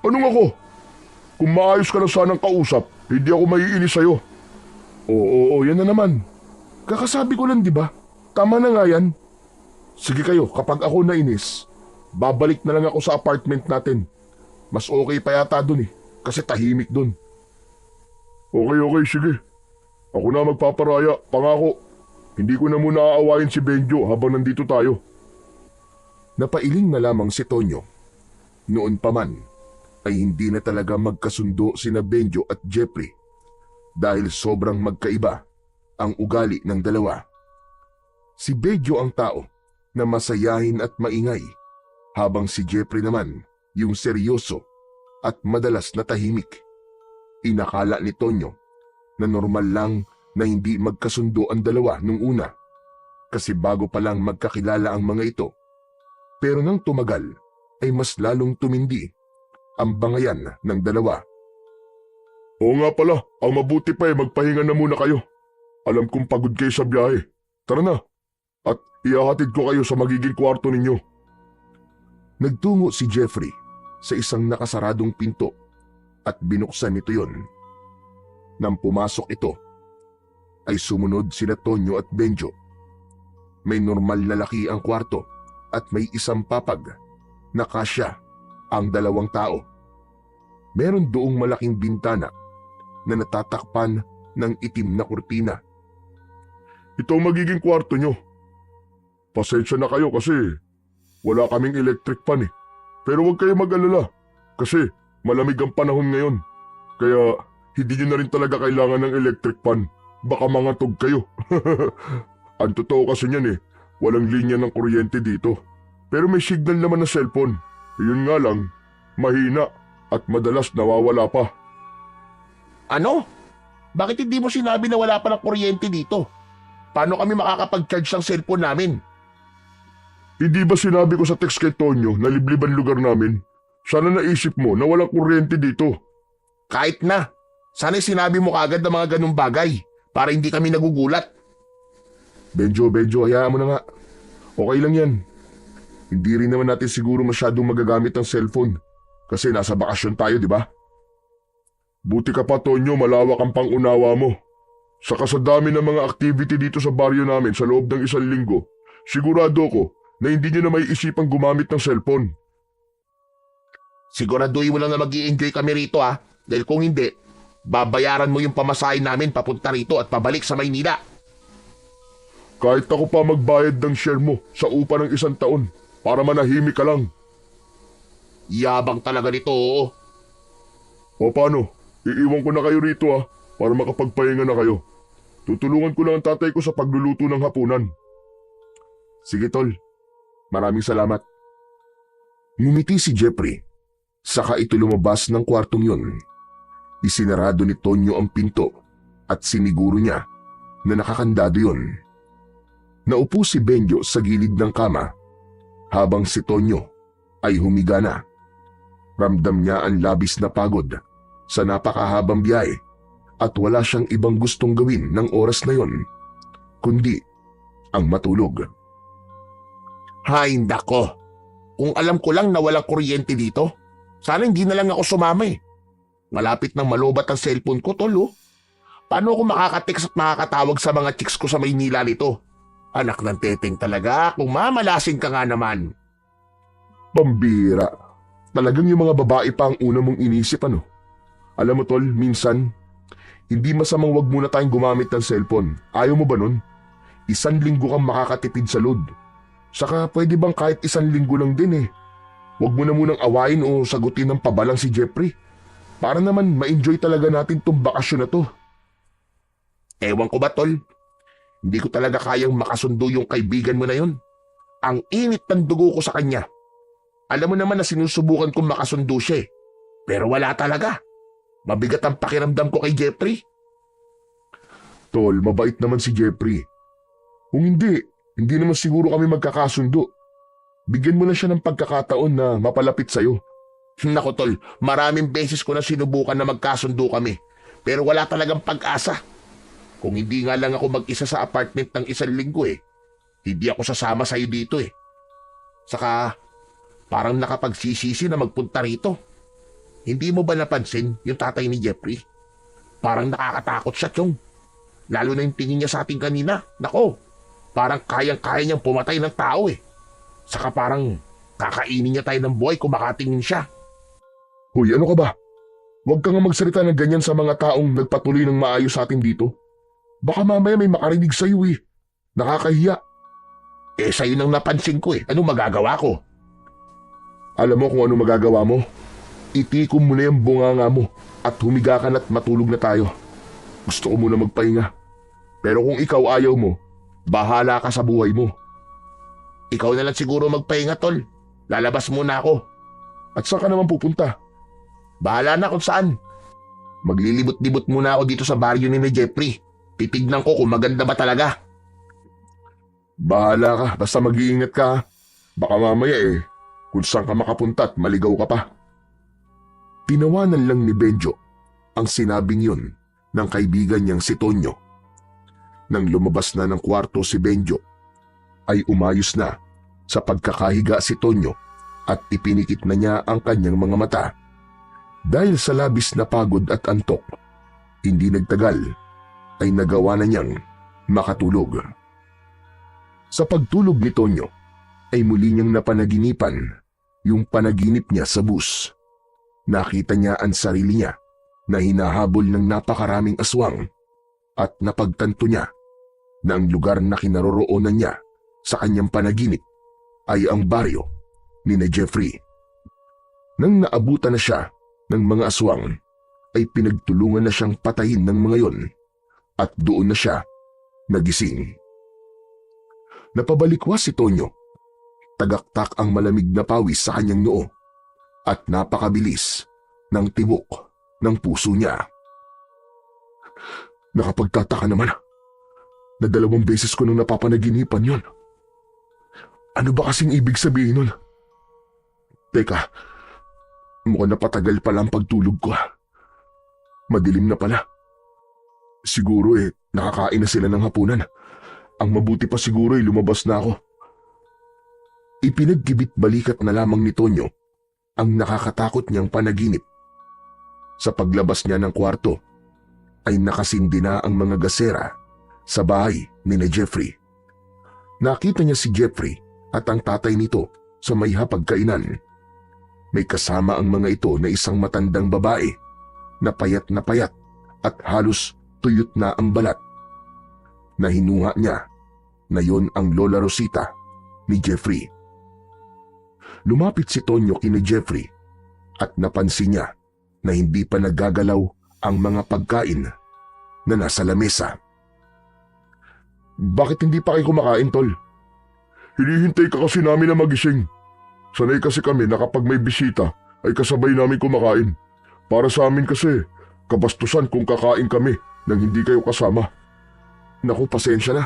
Anong ako? Kung maayos ka na sanang kausap, hindi ako maiinis sa'yo. Oo, yan na naman. Kakasabi ko lang, di ba? Tama na nga yan. Sige kayo, kapag ako nainis, babalik na lang ako sa apartment natin. Mas okay pa yata dun eh, kasi tahimik dun. Okay, sige. Ako na magpaparaya, pangako. Hindi ko na muna aawayin si Benjo habang nandito tayo. Napailing na lamang si Tonyo. Noon pa man, ay hindi na talaga magkasundo sina Benjo at Jeffrey dahil sobrang magkaiba ang ugali ng dalawa. Si Benjo ang tao na masayahin at maingay, habang si Jeffrey naman yung seryoso at madalas na tahimik. Inakala ni Tonyo na normal lang na hindi magkasundo ang dalawa nung una kasi bago pa lang magkakilala ang mga ito. Pero nang tumagal ay mas lalong tumindi ang bangayan ng dalawa. Oo nga pala, ang mabuti pa magpahinga na muna kayo. Alam kong pagod kayo sa biyahe. Tara na, at ihahatid ko kayo sa magiging kwarto ninyo. Nagtungo si Jeffrey sa isang nakasaradong pinto at binuksan nito yon. Nang pumasok ito, ay sumunod sina Tonyo at Benjo. May normal na laki ang kwarto at may isang papag na kasya ang 2 tao. Meron doong malaking bintana na natatakpan ng itim na kurtina. Ito ang magiging kwarto nyo. Pasensya na kayo kasi wala kaming electric fan eh. Pero huwag kayo mag-alala kasi malamig ang panahon ngayon. Kaya hindi nyo na rin talaga kailangan ng electric fan. Baka mangatog kayo. Ang totoo kasi niyan walang linya ng kuryente dito. Pero may signal naman na cellphone. Yun nga lang, mahina at madalas nawawala pa. Ano? Bakit hindi mo sinabi na wala pa ng kuryente dito? Paano kami makakapag-charge ng cellphone namin? Hindi ba sinabi ko sa text kay Tonyo na libliban lugar namin? Sana naisip mo na walang kuryente dito. Kahit na. Sana sinabi mo kagad ng mga ganung bagay para hindi kami nagugulat. Benjo, hayaan mo na nga. Okay lang yan. Hindi rin naman natin siguro masyadong magagamit ang cellphone kasi nasa bakasyon tayo, di ba? Buti ka pa, Tonyo, malawak ang pangunawa mo. Saka sa dami ng mga activity dito sa baryo namin sa loob ng 1 linggo, sigurado ko na hindi nyo na may isipang gumamit ng cellphone. Siguraduhin mo lang na mag-i-enjoy kami rito dahil kung hindi, babayaran mo yung pamasahe namin papunta rito at pabalik sa Maynila. Kahit ako pa magbayad ng share mo sa upa ng 1 taon para manahimik ka lang. Yabang talaga nito, oo. O paano? Iiwan ko na kayo rito para makapagpahinga na kayo. Tutulungan ko lang ang tatay ko sa pagluluto ng hapunan. Sige tol, maraming salamat. Ngumiti si Jeffrey, saka ito lumabas ng kwartong yun. Isinarado ni Tonyo ang pinto at siniguro niya na nakakandado yun. Naupo si Benjo sa gilid ng kama habang si Tonyo ay humiga na. Ramdam niya ang labis na pagod sa napakahabang biyahe at wala siyang ibang gustong gawin ng oras na yon kundi ang matulog. Hay nako, kung alam ko lang na walang kuryente dito, sana hindi na lang ako sumama. Malapit nang malobat ang cellphone ko, tol. Paano ako makaka-text at makakatawag sa mga chicks ko sa Maynila nito? Anak ng teteng talaga, kung mamalasin ka nga naman. Pambira. Talagang yung mga babae pa ang una mong inisip ano. Alam mo tol, minsan, hindi masamang wag muna tayong gumamit ng cellphone. Ayaw mo ba nun? 1 linggo kang makakatipid sa load. Saka pwede bang kahit 1 linggo lang din eh. Wag mo na munang awayin o sagutin ng pabalang si Jeffrey. Para naman ma-enjoy talaga natin tong bakasyon na to. Ewan ko ba, tol? Hindi ko talaga kayang makasundo yung kaibigan mo na yun. Ang init ng dugo ko sa kanya. Alam mo naman na sinusubukan kong makasundo siya eh. Pero wala talaga. Mabigat ang pakiramdam ko kay Jeffrey. Tol, mabait naman si Jeffrey. Kung hindi naman siguro kami magkakasundo. Bigyan mo na siya ng pagkakataon na mapalapit sa'yo. Nako tol, maraming beses ko na sinubukan na magkasundo kami. Pero wala talagang pag-asa. Kung hindi nga lang ako mag-isa sa apartment ng 1 linggo eh, hindi ako sasama sa'yo dito eh. Saka, parang nakapagsisisi na magpunta rito. Hindi mo ba napansin yung tatay ni Jeffrey? Parang nakakatakot siya, Chong. Lalo na yung tingin niya sa atin kanina. Nako, parang kayang-kaya niyang pumatay ng tao eh. Saka parang kakainin niya tayo ng buhay kung makatingin siya. Hoy, ano ka ba? Huwag ka nga magsalita ng ganyan sa mga taong nagpatuloy ng maayos sa atin dito. Baka mamaya may makarinig sa'yo eh. Nakakahiya. Eh sa'yo nang napansin ko eh. Anong magagawa ko? Alam mo kung ano magagawa mo? Itikom mo na yung bunganga mo at humiga ka na't matulog na tayo. Gusto ko muna magpahinga. Pero kung ikaw ayaw mo, bahala ka sa buhay mo. Ikaw na lang siguro magpahinga, tol. Lalabas muna ako. At saan ka naman pupunta? Bahala na kung saan. Maglilibot-libot muna ako dito sa baryo ni Jeffrey. Titignan ko kung maganda ba talaga. Bahala ka, basta mag-iingat ka. Baka mamaya kung saan ka makapunta at maligaw ka pa. Tinawanan lang ni Benjo ang sinabing yun ng kaibigan niyang si Tonyo. Nang lumabas na ng kwarto si Benjo, ay umayos na sa pagkakahiga si Tonyo at ipinikit na niya ang kanyang mga mata. Dahil sa labis na pagod at antok, hindi nagtagal ay nagawa na niyang makatulog. Sa pagtulog ni Tonyo ay muli niyang napanaginipan yung panaginip niya sa bus. Nakita niya ang sarili niya na hinahabol ng napakaraming aswang at napagtanto niya na ang lugar na kinaroroonan niya sa kanyang panaginip ay ang baryo ni na Jeffrey. Nang naabutan na siya ng mga aswang, ay pinagtulungan na siyang patayin ng mga yon at doon na siya nagising. Napabalikwas si Tonyo. Tagaktak ang malamig na pawis sa kanyang noo at napakabilis ng tibok ng puso niya. Nakapagtataka naman na 2 beses ko nang napapanaginipan yon. Ano ba kasing ibig sabihin nun? Teka, mukhang napatagal pala ang pagtulog ko. Madilim na pala. Siguro nakakain na sila ng hapunan. Ang mabuti pa siguro lumabas na ako. Ipinagkibit balikat na lamang ni Tonyo ang nakakatakot niyang panaginip. Sa paglabas niya ng kwarto, ay nakasindi na ang mga gasera sa bahay ni na Jeffrey. Nakita niya si Jeffrey at ang tatay nito sa may hapagkainan. May kasama ang mga ito na isang matandang babae na payat at halos tuyot na ang balat. Nahinuha niya na yon ang Lola Rosita ni Jeffrey. Lumapit si Tonyo kina Jeffrey at napansin niya na hindi pa nagagalaw ang mga pagkain na nasa lamesa. Bakit hindi pa kayo kumakain, tol? Hinihintay ka kasi namin na magising. Sanay kasi kami na kapag may bisita ay kasabay namin kumakain. Para sa amin kasi, kabastusan kung kakain kami nang hindi kayo kasama. Naku, pasensya na.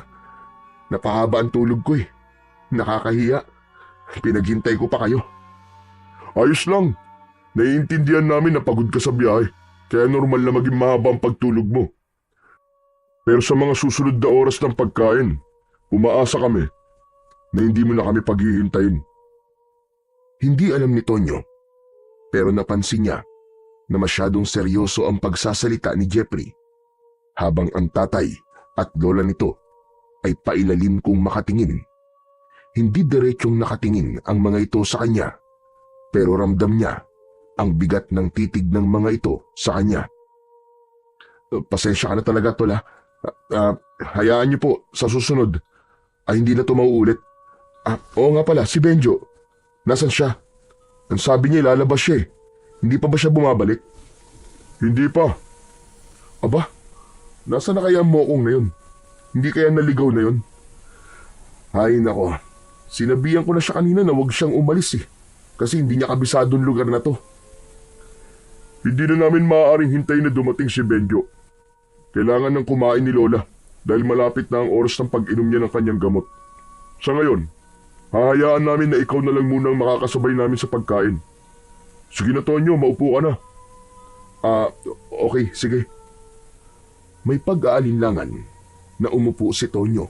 Napahaba ang tulog ko Nakakahiya. Pinaghintay ko pa kayo. Ayos lang. Naiintindihan namin na pagod ka sa biyahe, kaya normal na maging mahaba ang pagtulog mo. Pero sa mga susunod na oras ng pagkain, umaasa kami na hindi mo na kami paghihintayin. Hindi alam ni Tonyo, pero napansin niya na masyadong seryoso ang pagsasalita ni Jeffrey habang ang tatay at lola nito ay pailalim kung makatingin. Hindi diretsyong nakatingin ang mga ito sa kanya, pero ramdam niya ang bigat ng titig ng mga ito sa kanya. Pasensya ka na talaga, tol ha. Hayaan niyo po sa susunod ay hindi na ito mauulit. Oo nga pala, si Benjo. Nasaan siya? Ang sabi niya lalabas siya eh. Hindi pa ba siya bumabalik? Hindi pa. Aba, nasa na kaya ang mokong na yun? Hindi kaya naligaw na yun? Ay nako, sinabihan ko na siya kanina na huwag siyang umalis eh. Kasi hindi niya kabisadong lugar na to. Hindi na namin maaaring hintayin na dumating si Benjo. Kailangan nang kumain ni Lola dahil malapit na ang oras ng pag-inom niya ng kanyang gamot. Sa ngayon, hahayaan namin na ikaw na lang muna ang makakasabay namin sa pagkain. Sige na, Tonyo, maupo ka na. Okay, sige. May pag-aalinlangan na umupo si Tonyo.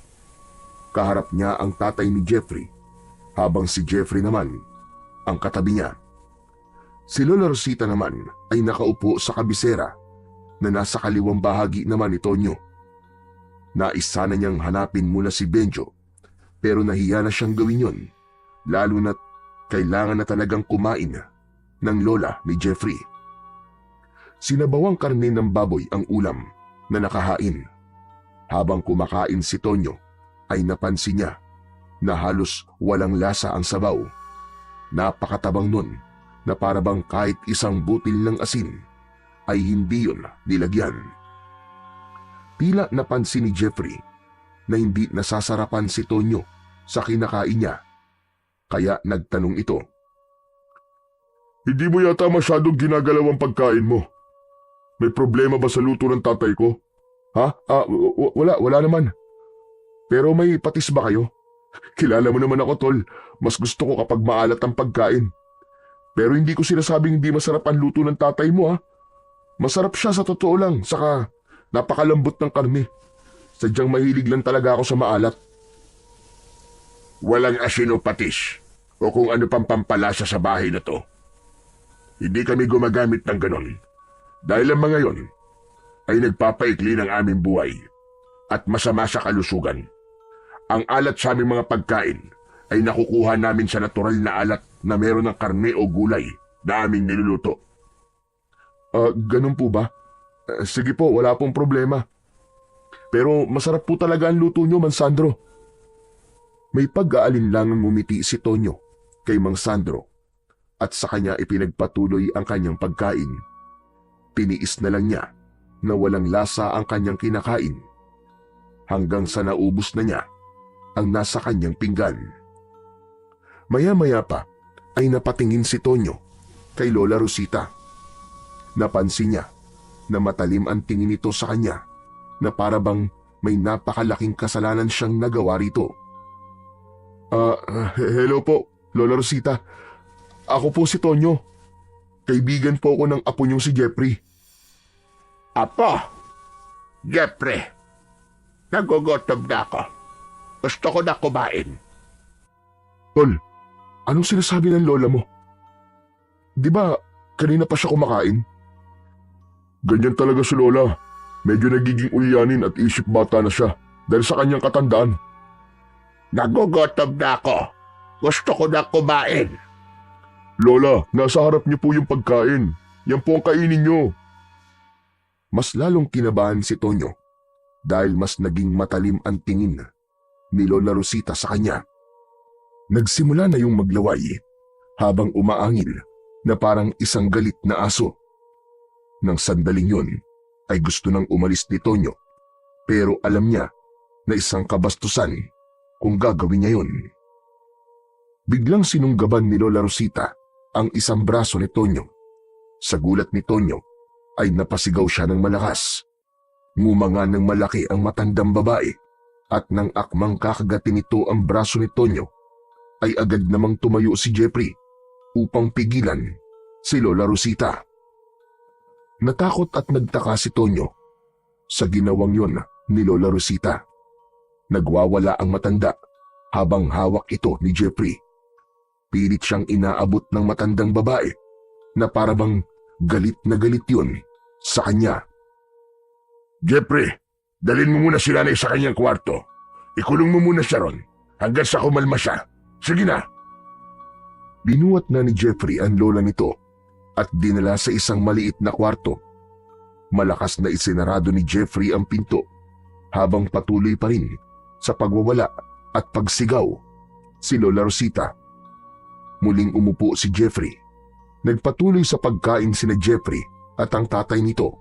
Kaharap niya ang tatay ni Jeffrey, habang si Jeffrey naman ang katabi niya. Si Lola Rosita naman ay nakaupo sa kabisera na nasa kaliwang bahagi naman ni Tonyo. Nais sana niyang hanapin muna si Benjo, pero nahiya na siyang gawin yon, lalo na't kailangan na talagang kumain ng lola ni Jeffrey. Sinabawang karne ng baboy ang ulam na nakahain. Habang kumakain si Tonyo ay napansin niya na halos walang lasa ang sabaw. Napakatabang nun na parabang kahit isang butil ng asin ay hindi yun nilagyan. Tila napansin ni Jeffrey na hindi nasasarapan si Tonyo sa kinakain niya, kaya nagtanong ito. Hindi mo yata masyadong ginagalaw ang pagkain mo. May problema ba sa luto ng tatay ko? Ha? Wala naman. Pero may patis ba kayo? Kilala mo naman ako, tol. Mas gusto ko kapag maalat ang pagkain. Pero hindi ko sinasabing hindi masarap ang luto ng tatay mo, ha? Masarap siya sa totoo lang, saka napakalambot ng karne. Sadyang mahilig lang talaga ako sa maalat. Walang asin o patis o kung ano pang pampalasa sa bahay na to. Hindi kami gumagamit ng ganon. Dahil ang mga yon ay nagpapaikli ng aming buhay at masama sa kalusugan. Ang alat sa aming mga pagkain ay nakukuha namin sa natural na alat na meron ng karne o gulay na aming niluluto. Ganun po ba? Sige po, wala pong problema. Pero masarap po talaga ang luto nyo, Mang Sandro. May pag-aalinlangang ngumiti si Tonyo kay Mang Sandro at sa kanya ipinagpatuloy ang kanyang pagkain. Tiniis na lang niya na walang lasa ang kanyang kinakain hanggang sa naubos na niya ang nasa kanyang pinggan. Maya-maya pa ay napatingin si Tonyo kay Lola Rosita. Napansin niya na matalim ang tingin nito sa kanya na parabang may napakalaking kasalanan siyang nagawa rito. Hello po, Lola Rosita. Ako po si Tonyo. Kaibigan po ako ng apo niyong si Jeffrey. Apo, Jeffrey, nagugutom na ako. Gusto ko na kumain. Tol, anong sinasabi ng lola mo? Di ba kanina pa siya kumakain? Ganyan talaga si Lola. Medyo nagiging ulyanin at isip bata na siya dahil sa kanyang katandaan. Nagugutom na ako. Gusto ko na kumain. Lola, nasa harap niyo po yung pagkain. Yan po ang kainin niyo. Mas lalong kinabahan si Tonyo dahil mas naging matalim ang tingin ni Lola Rosita sa kanya. Nagsimula na yung maglaway habang umaangil na parang isang galit na aso. Nang sandaling yun ay gusto nang umalis ni Tonyo, pero alam niya na isang kabastusan kung gagawin niya yun. Biglang sinunggaban ni Lola Rosita ang isang braso ni Tonyo. Sa gulat ni Tonyo ay napasigaw siya ng malakas. Ngumanga ng malaki ang matandang babae at nang akmang kakagatin nito ang braso ni Tonyo ay agad namang tumayo si Jeffrey upang pigilan si Lola Rosita. Natakot at nagtaka si Tonyo sa ginawang yon ni Lola Rosita. Nagwawala ang matanda habang hawak ito ni Jeffrey. Pilit siyang inaabot ng matandang babae na parabang galit na galit yun sa kanya. Jeffrey, dalhin mo muna si nanay sa kanyang kwarto. Ikulong mo muna siya ron hanggang sa kumalma siya. Sige na. Binuhat na ni Jeffrey ang lola nito at dinala sa isang maliit na kwarto. Malakas na isinarado ni Jeffrey ang pinto habang patuloy pa rin sa pagwawala at pagsigaw si Lola Rosita. Muling umupo si Jeffrey. Nagpatuloy sa pagkain sina Jeffrey at ang tatay nito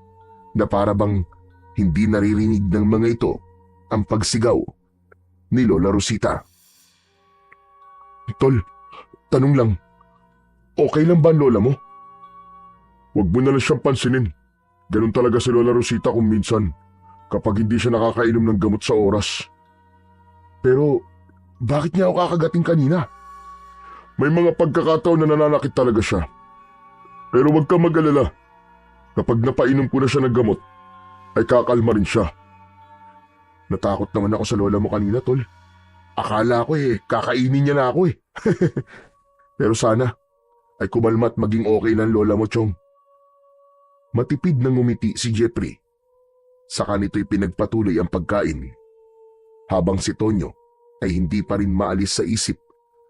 na para bang hindi naririnig ng mga ito ang pagsigaw ni Lola Rosita. Tol, tanong lang. Okay lang ba ang lola mo? Huwag mo na lang siyang pansinin. Ganun talaga si Lola Rosita kung minsan kapag hindi siya nakakainom ng gamot sa oras. Pero bakit niya ako kakagating kanina? May mga pagkakataon na nananakit talaga siya. Pero huwag kang mag-alala. Kapag napainom ko na siya ng gamot, ay kakalma rin siya. Natakot naman ako sa lola mo kanina, tol. Akala ko kakainin niya na ako Pero sana ay kumalma at maging okay ng lola mo, Chong. Matipid na ngumiti si Jeffrey. Saka nito'y pinagpatuloy ang pagkain. Habang si Tonyo ay hindi pa rin maalis sa isip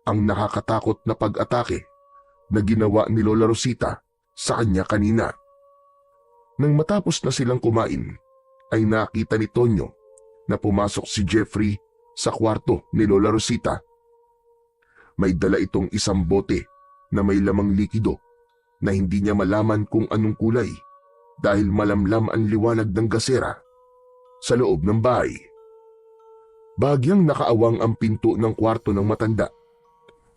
ang nakakatakot na pag-atake na ginawa ni Lola Rosita sa kanya kanina. Nang matapos na silang kumain, ay nakita ni Tonyo na pumasok si Jeffrey sa kwarto ni Lola Rosita. May dala itong isang bote na may lamang likido na hindi niya malaman kung anong kulay dahil malamlam ang liwanag ng gasera sa loob ng bahay. Bagyang nakaawang ang pinto ng kwarto ng matanda,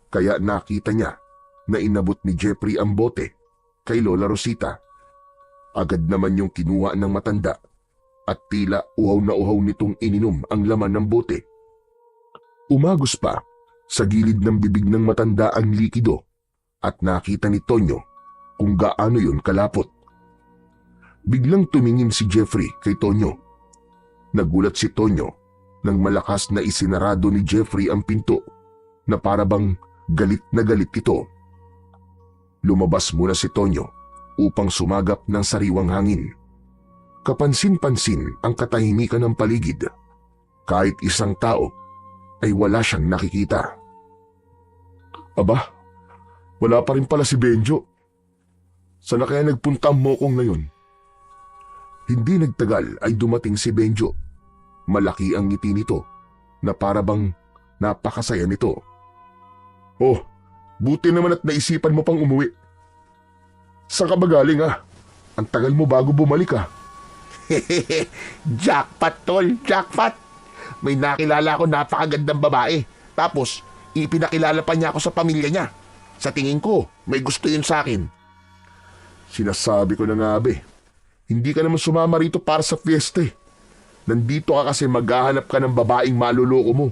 kaya nakita niya na inabot ni Jeffrey ang bote kay Lola Rosita. Agad naman yung kinuha ng matanda at tila uhaw na uhaw nitong ininom ang laman ng bote. Umagos pa sa gilid ng bibig ng matanda ang likido at nakita ni Tonyo kung gaano yun kalapot. Biglang tumingin si Jeffrey kay Tonyo. Nagulat si Tonyo nang malakas na isinarado ni Jeffrey ang pinto na para bang galit na galit ito. Lumabas muna si Tonyo upang sumagap ng sariwang hangin. Kapansin-pansin ang katahimikan ng paligid. Kahit isang tao ay wala siyang nakikita. Aba, wala pa rin pala si Benjo. Sana kaya nagpunta ang mokong na yun? Hindi nagtagal ay dumating si Benjo. Malaki ang ngiti nito na para bang napakasaya nito. Oh, buti naman at naisipan mo pang umuwi. Saan ka ba galing Ang tagal mo bago bumalik Jackpot, tol, jackpot. May nakilala ako napakagandang babae. Tapos, ipinakilala pa niya ako sa pamilya niya. Sa tingin ko, may gusto yun sa akin. Sinasabi ko na nga hindi ka naman sumama rito para sa fiesta Nandito ka kasi maghahanap ka ng babaeng maluloko mo.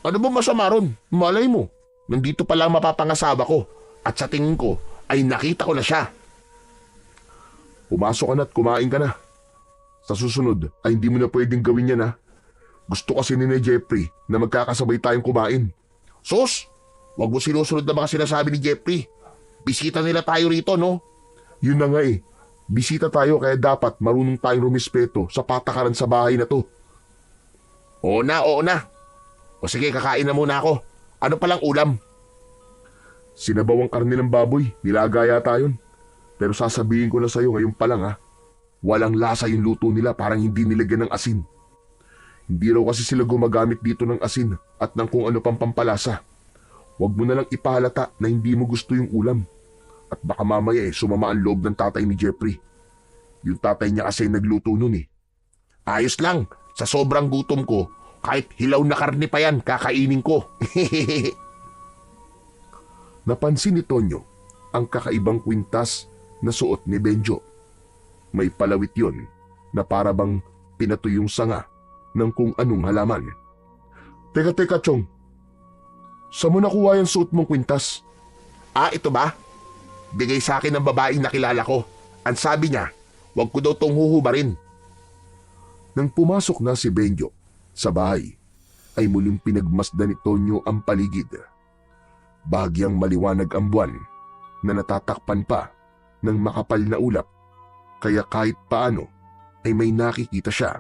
Ano ba masama ron? Malay mo, nandito pa lang mapapangasawa ko. At sa tingin ko, ay nakita ko na siya. Pumasok ka na at kumain ka na. Sa susunod ay hindi mo na pwedeng gawin yan Gusto kasi ni Jeffrey na magkakasabay tayong kumain. Sus, wag mo sinusunod na mga sinasabi ni Jeffrey. Bisita nila tayo rito, no? Yun na nga Bisita tayo kaya dapat marunong tayong rumispeto sa patakaran sa bahay na to. Oo na. O sige, kakain na muna ako. Ano palang ulam? Sinabawang karne ng baboy, nilagaya tayon. Pero sasabihin ko na sa'yo ngayon pa lang walang lasa yung luto nila, parang hindi nilagyan ng asin. Hindi raw kasi sila gumagamit dito ng asin at ng kung ano pang pampalasa. Huwag mo na lang ipahalata na hindi mo gusto yung ulam. At baka mamaya sumama ang loob ng tatay ni Jeffrey. Yung tatay niya kasi nagluto nun Ayos lang, sa sobrang gutom ko, kahit hilaw na karne pa yan, kakainin ko. Napansin ni Tonyo ang kakaibang kwintas na suot ni Benjo. May palawit yon na para bang pinatuyong sanga ng kung anong halaman. Teka, Chong. Saan mo nakuha yung suot mong kwintas? Ito ba? Bigay sa akin ng babaeng nakilala ko. Ang sabi niya, wag ko daw tong huhubarin. Nang pumasok na si Benjo sa bahay, ay muling pinagmasdan ni Tonyo ang paligid. Bahagyang maliwanag ang buwan na natatakpan pa ng makapal na ulap, kaya kahit paano ay may nakikita siya.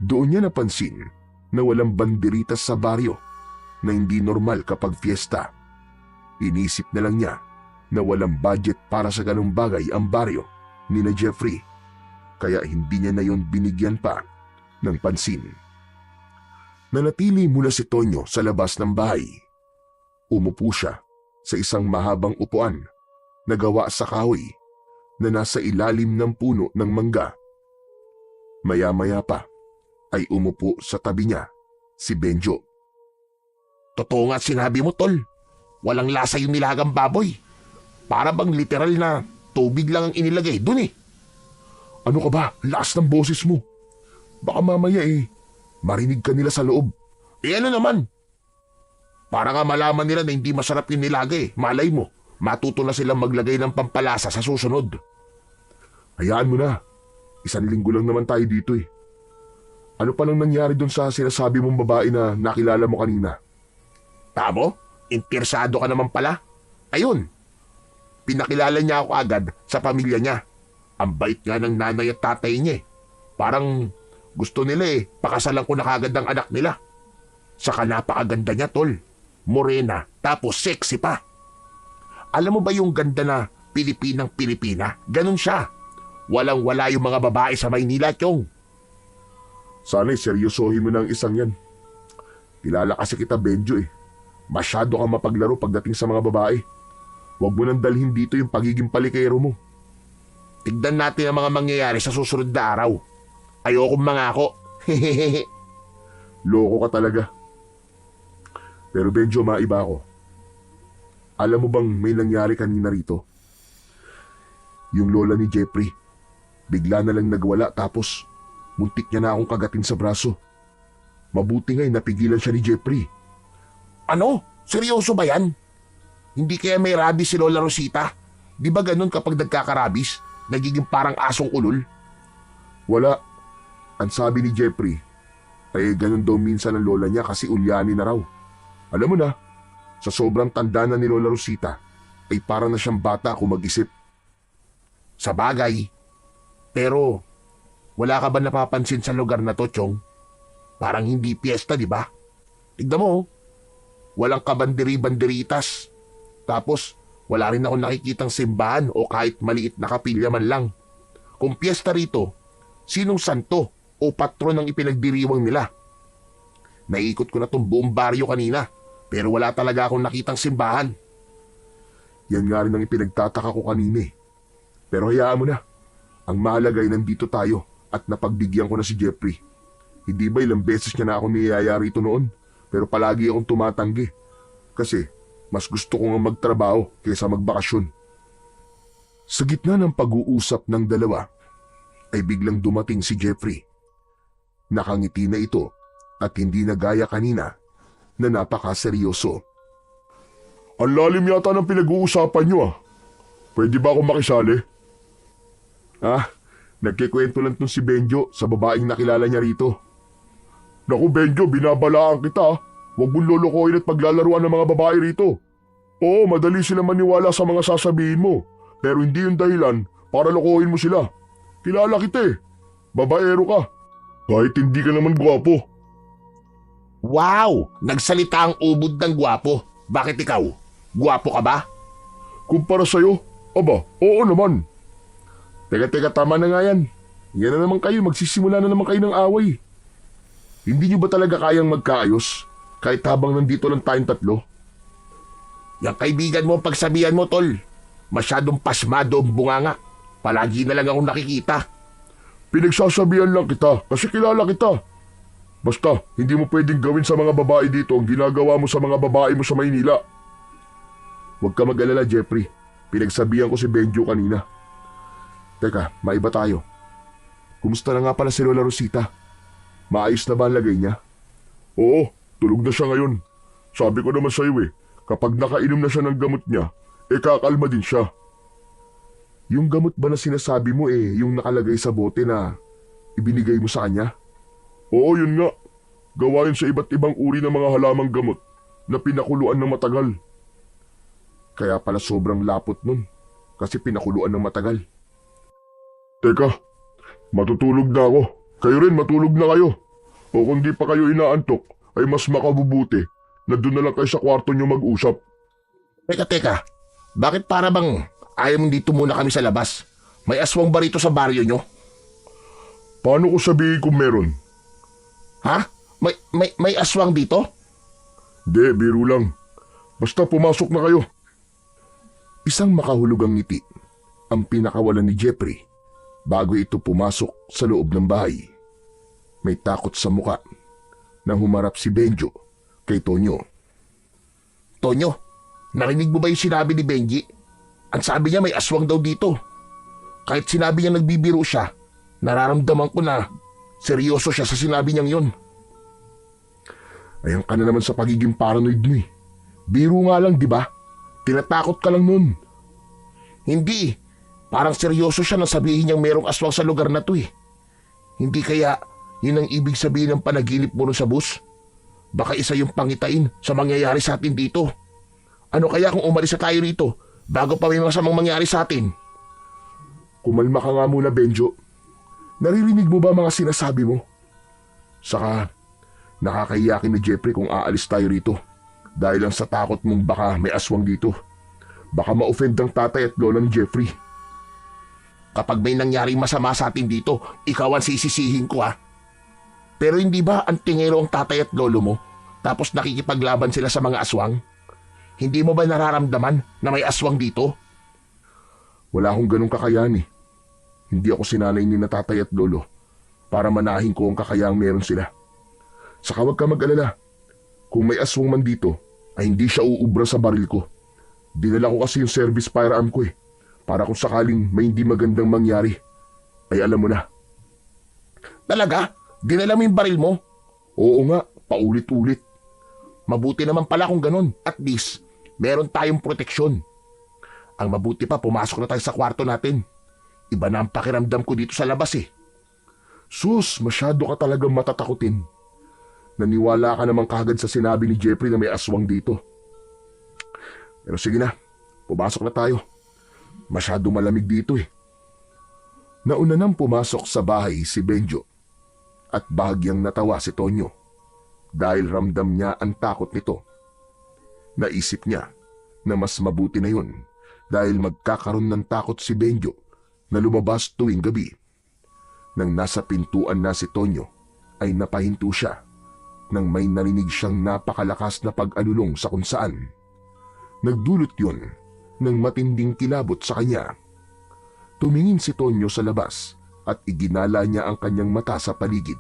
Doon niya napansin na walang banderitas sa baryo na hindi normal kapag fiesta. Inisip na lang niya na walang budget para sa ganung bagay ang baryo ni na Jeffrey, kaya hindi niya na yon binigyan pa ng pansin. Nanatili muna si Tonyo sa labas ng bahay. Umupo siya sa isang mahabang upuan na gawa sa kahoy na nasa ilalim ng puno ng mangga. Maya-maya pa ay umupo sa tabi niya si Benjo. Totoo nga sinabi mo, tol. Walang lasa yung nilagang baboy. Para bang literal na tubig lang ang inilagay dun eh. Ano ka ba? Lakas ng boses mo. Baka mamaya marinig ka nila sa loob. Ano naman? Para nga malaman nila na hindi masarap yung nilagay. Malay mo, matuto na silang maglagay ng pampalasa sa susunod. Hayaan mo na. 1 linggo lang naman tayo dito eh. Ano pa nang nangyari doon sa sinasabi mong babae na nakilala mo kanina? Tamo? Interesado ka naman pala? Ayun. Pinakilala niya ako agad sa pamilya niya. Ang bait nga ng nanay at tatay niya eh. Parang gusto nila pakasalan ko na kagad ang anak nila. Saka napakaganda niya, tol. Morena, tapos sexy pa. Alam mo ba yung ganda na Pilipinang-Pilipina? Ganon siya. Walang-wala yung mga babae sa Maynila, Chong. Sana'y seryosohin mo ng isang yan. Kilala kasi kita, Benjo eh. Masyado kang mapaglaro pagdating sa mga babae. Huwag mo nang dalhin dito yung pagiging palikero mo. Tignan natin ang mga mangyayari sa susunod na araw. Ayokong mangako. Loko ka talaga. Pero Benjo, maiba ako. Alam mo bang may nangyari kanina rito? Yung lola ni Jeffrey, bigla na lang nagwala tapos muntik niya na akong kagatin sa braso. Mabuti nga'y napigilan siya ni Jeffrey. Ano? Seryoso ba yan? Hindi kaya may rabies si Lola Rosita? Di ba ganun kapag nagkakarabis? Nagiging parang asong ulol? Wala. Ang sabi ni Jeffrey, ay ganun daw minsan ang lola niya kasi ulyani na raw. Alam mo na, sa sobrang tanda na ni Lola Rosita, ay para na siyang bata kung mag-isip. Sa bagay. Pero, wala ka ba napapansin sa lugar na to, Chong? Parang hindi piyesta, di ba? Tignan mo, walang kabanderi-banderitas. Tapos, wala rin ako nakikitang simbahan o kahit maliit na kapilya man lang. Kung piyesta rito, sinong santo o patron ang ipinagdiriwang nila? Naiikot ko na tong buong baryo kanina, pero wala talaga akong nakitang simbahan. Yan nga rin ang ipinagtataka ko kanina eh. Pero hayaan mo na. Ang mahalaga ay nandito tayo at napagbigyan ko na si Jeffrey. Hindi ba ilang beses niya na ako niyaya rito noon, pero palagi akong tumatanggi. Kasi mas gusto ko nga magtrabaho kaysa magbakasyon. Sa gitna ng pag-uusap ng dalawa, ay biglang dumating si Jeffrey. Nakangiti na ito at hindi na gaya kanina na napakaseryoso. Ang lalim yata ng pinag-uusapan niyo ah. Pwede ba ako makisali? Nagkikwento lang tong si Benjo sa babaeng nakilala niya rito. Naku Benjo, binabalaan kita ah. Huwag mong lolokohin at paglalaruan ng mga babae rito. Oo, madali sila maniwala sa mga sasabihin mo. Pero hindi yung dahilan para lokohin mo sila. Kilala kita eh. Babaero ka. Kahit hindi ka naman gwapo. Wow! Nagsalita ang ubod ng gwapo. Bakit ikaw? Gwapo ka ba? Kumpara sa'yo, aba, oo naman. Teka, tama na nga yan. Yan na naman kayo, magsisimula na naman kayo ng away. Hindi niyo ba talaga kayang magkaayos kahit habang nandito lang tayong tatlo? Yang kaibigan mo ang pagsabihan mo, tol. Masyadong pasmado ang bunganga. Palagi na lang akong nakikita. Pinagsasabihan lang kita kasi kilala kita. Basta, hindi mo pwedeng gawin sa mga babae dito ang ginagawa mo sa mga babae mo sa Maynila. Huwag ka mag-alala, Jeffrey. Pinagsabihan ko si Benjo kanina. Teka, maiba tayo. Kumusta na nga pala si Lola Rosita? Maayos na ba ang lagay niya? Oo, tulog na siya ngayon. Sabi ko naman sa'yo kapag nakainom na siya ng gamot niya, kakalma din siya. Yung gamot ba na sinasabi mo yung nakalagay sa bote na ibinigay mo sa kanya? Oo, yun nga. Gawain sa iba't ibang uri ng mga halamang gamot na pinakuluan ng matagal. Kaya pala sobrang lapot nun kasi pinakuluan ng matagal. Teka, Matutulog na ako. Kayo rin, matulog na kayo. O kung di pa kayo inaantok, ay mas makabubuti na doon na lang kayo sa kwarto nyo mag-usap. Teka. Bakit para bang ayaw mong dito muna kami sa labas? May aswang ba rito sa baryo nyo? Paano ko sabihin kung meron? Ha? May aswang dito? Di, biro lang. Basta pumasok na kayo. Isang makahulugang ngiti ang pinakawalan ni Jeffrey bago ito pumasok sa loob ng bahay. May takot sa muka nang humarap si Benjo kay Tonyo. Tonyo, narinig mo ba yung sinabi ni Benji? Ang sabi niya may aswang daw dito. Kahit sinabi niya nagbibiro siya, nararamdaman ko na seryoso siya sa sinabi niyang yun. Ayan ka na naman sa pagiging paranoid mo eh. Biro nga lang, di ba? Tinatakot ka lang nun. Hindi. Parang seryoso siya nang sabihin niyang merong aswang sa lugar na to eh. Hindi kaya yun ang ibig sabihin ng panaginip mo rin sa bus? Baka isa yung pangitain sa mangyayari sa atin dito. Ano kaya kung umalis na tayo rito bago pa may masamang mangyari sa atin? Kumalma ka nga muna, Benjo. Naririnig mo ba mga sinasabi mo? Saka, nakakahiyakin ni Jeffrey kung aalis tayo rito. Dahil lang sa takot mong baka may aswang dito. Baka ma-offend ang tatay at lola ni Jeffrey. Kapag may nangyaring masama sa atin dito, ikaw ang sisisihin ko ha. Pero hindi ba ang tingero ang tatay at lolo mo? Tapos nakikipaglaban sila sa mga aswang? Hindi mo ba nararamdaman na may aswang dito? Wala akong ganong kakayahan eh. Hindi ako sinanay ni na tatay at lolo para manahin ko ang kakayahang meron sila. Saka huwag ka mag-alala. Kung may aswang man dito, ay hindi siya uubra sa baril ko. Dinala ko kasi yung service firearm ko eh. Para kung sakaling may hindi magandang mangyari, ay alam mo na. Talaga? Dinala mo yung baril mo? Oo nga, paulit-ulit. Mabuti naman pala kung ganun. At least, meron tayong proteksyon. Ang mabuti pa, pumasok na tayo sa kwarto natin. Iba na ang pakiramdam ko dito sa labas eh. Sus, masyado ka talagang matatakutin. Naniwala ka naman kagad sa sinabi ni Jeffrey na may aswang dito. Pero sige na, pumasok na tayo. Masyado malamig dito eh. Nauna nang pumasok sa bahay si Benjo at bahagyang natawa si Tonyo dahil ramdam niya ang takot nito. Naisip niya na mas mabuti na yun dahil magkakaroon ng takot si Benjo na lumabas tuwing gabi. Nang nasa pintuan na si Tonyo ay napahinto siya nang may narinig siyang napakalakas na pag-alulong sa kung saan. Nagdulot yun ng matinding kilabot sa kanya. Tumingin si Tonyo sa labas at iginala niya ang kanyang mata sa paligid.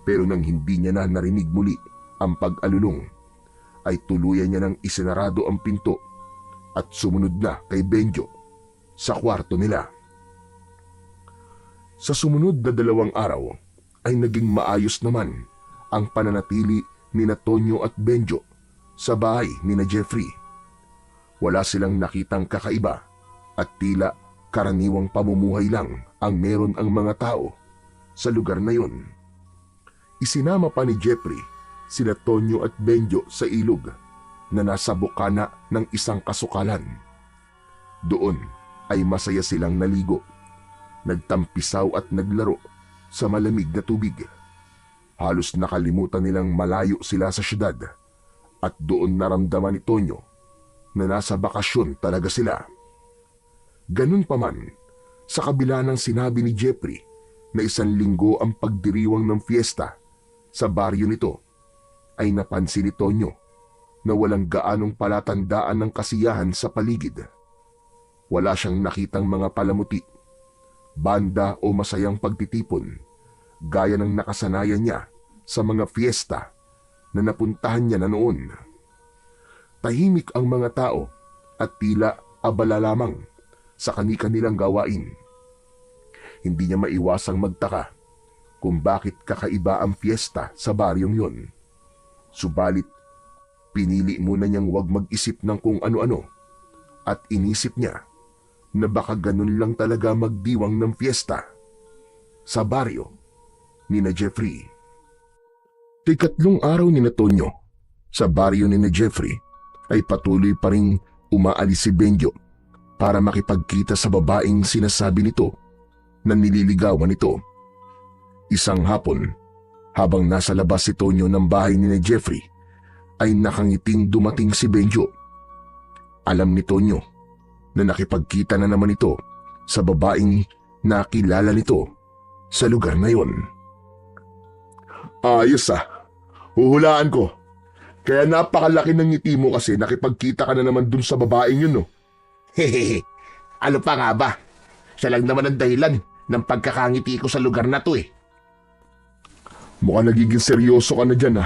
Pero nang hindi niya na narinig muli ang pag-alulong, ay tuluyan niya nang isinarado ang pinto at sumunod na kay Benjo sa kwarto nila. Sa sumunod na 2 araw ay naging maayos naman ang pananatili ni na Tonyo at Benjo sa bahay ni na Jeffrey. Wala silang nakitang kakaiba at tila karaniwang pamumuhay lang ang meron ang mga tao sa lugar na yun. Isinama pa ni Jeffrey sina Tonyo at Benjo sa ilog na nasa bukana ng isang kasukalan. Doon ay masaya silang naligo, nagtampisaw at naglaro sa malamig na tubig. Halos nakalimutan nilang malayo sila sa syudad at doon naramdaman ni Tonyo na nasa bakasyon talaga sila. Ganun pa man, sa kabila ng sinabi ni Jeffrey na 1 linggo ang pagdiriwang ng fiesta sa baryo nito, ay napansin ni Tonyo na walang gaanong palatandaan ng kasiyahan sa paligid. Wala siyang nakitang mga palamuti, banda o masayang pagtitipon gaya ng nakasanayan niya sa mga fiesta na napuntahan niya na noon. Tahimik ang mga tao at tila abala lamang sa kani-kanilang gawain. Hindi niya maiwasang magtaka kung bakit kakaiba ang fiesta sa baryong yun. Subalit, pinili muna niyang wag mag-isip ng kung ano-ano at inisip niya na baka ganun lang talaga magdiwang ng fiesta sa baryo ni na Jeffrey. Ikatlong araw ni na Tonyo sa baryo ni na Jeffrey ay patuloy pa ring umaalis si Benjo para makipagkita sa babaeng sinasabi nito na nililigawan nito. Isang hapon, habang nasa labas si Tonyo ng bahay ni Jeffrey, ay nakangiting dumating si Benjo. Alam ni Tonyo na nakipagkita na naman ito sa babaeng nakilala nito sa lugar na yon. Ayos huhulaan ko. Kaya napakalaki ng ngiti mo kasi nakipagkita ka na naman dun sa babaeng yun, no? Hehehe, ano pa nga ba? Siya lang naman ang dahilan ng pagkakangiti ko sa lugar na to eh. Mukhang nagiging seryoso ka na dyan,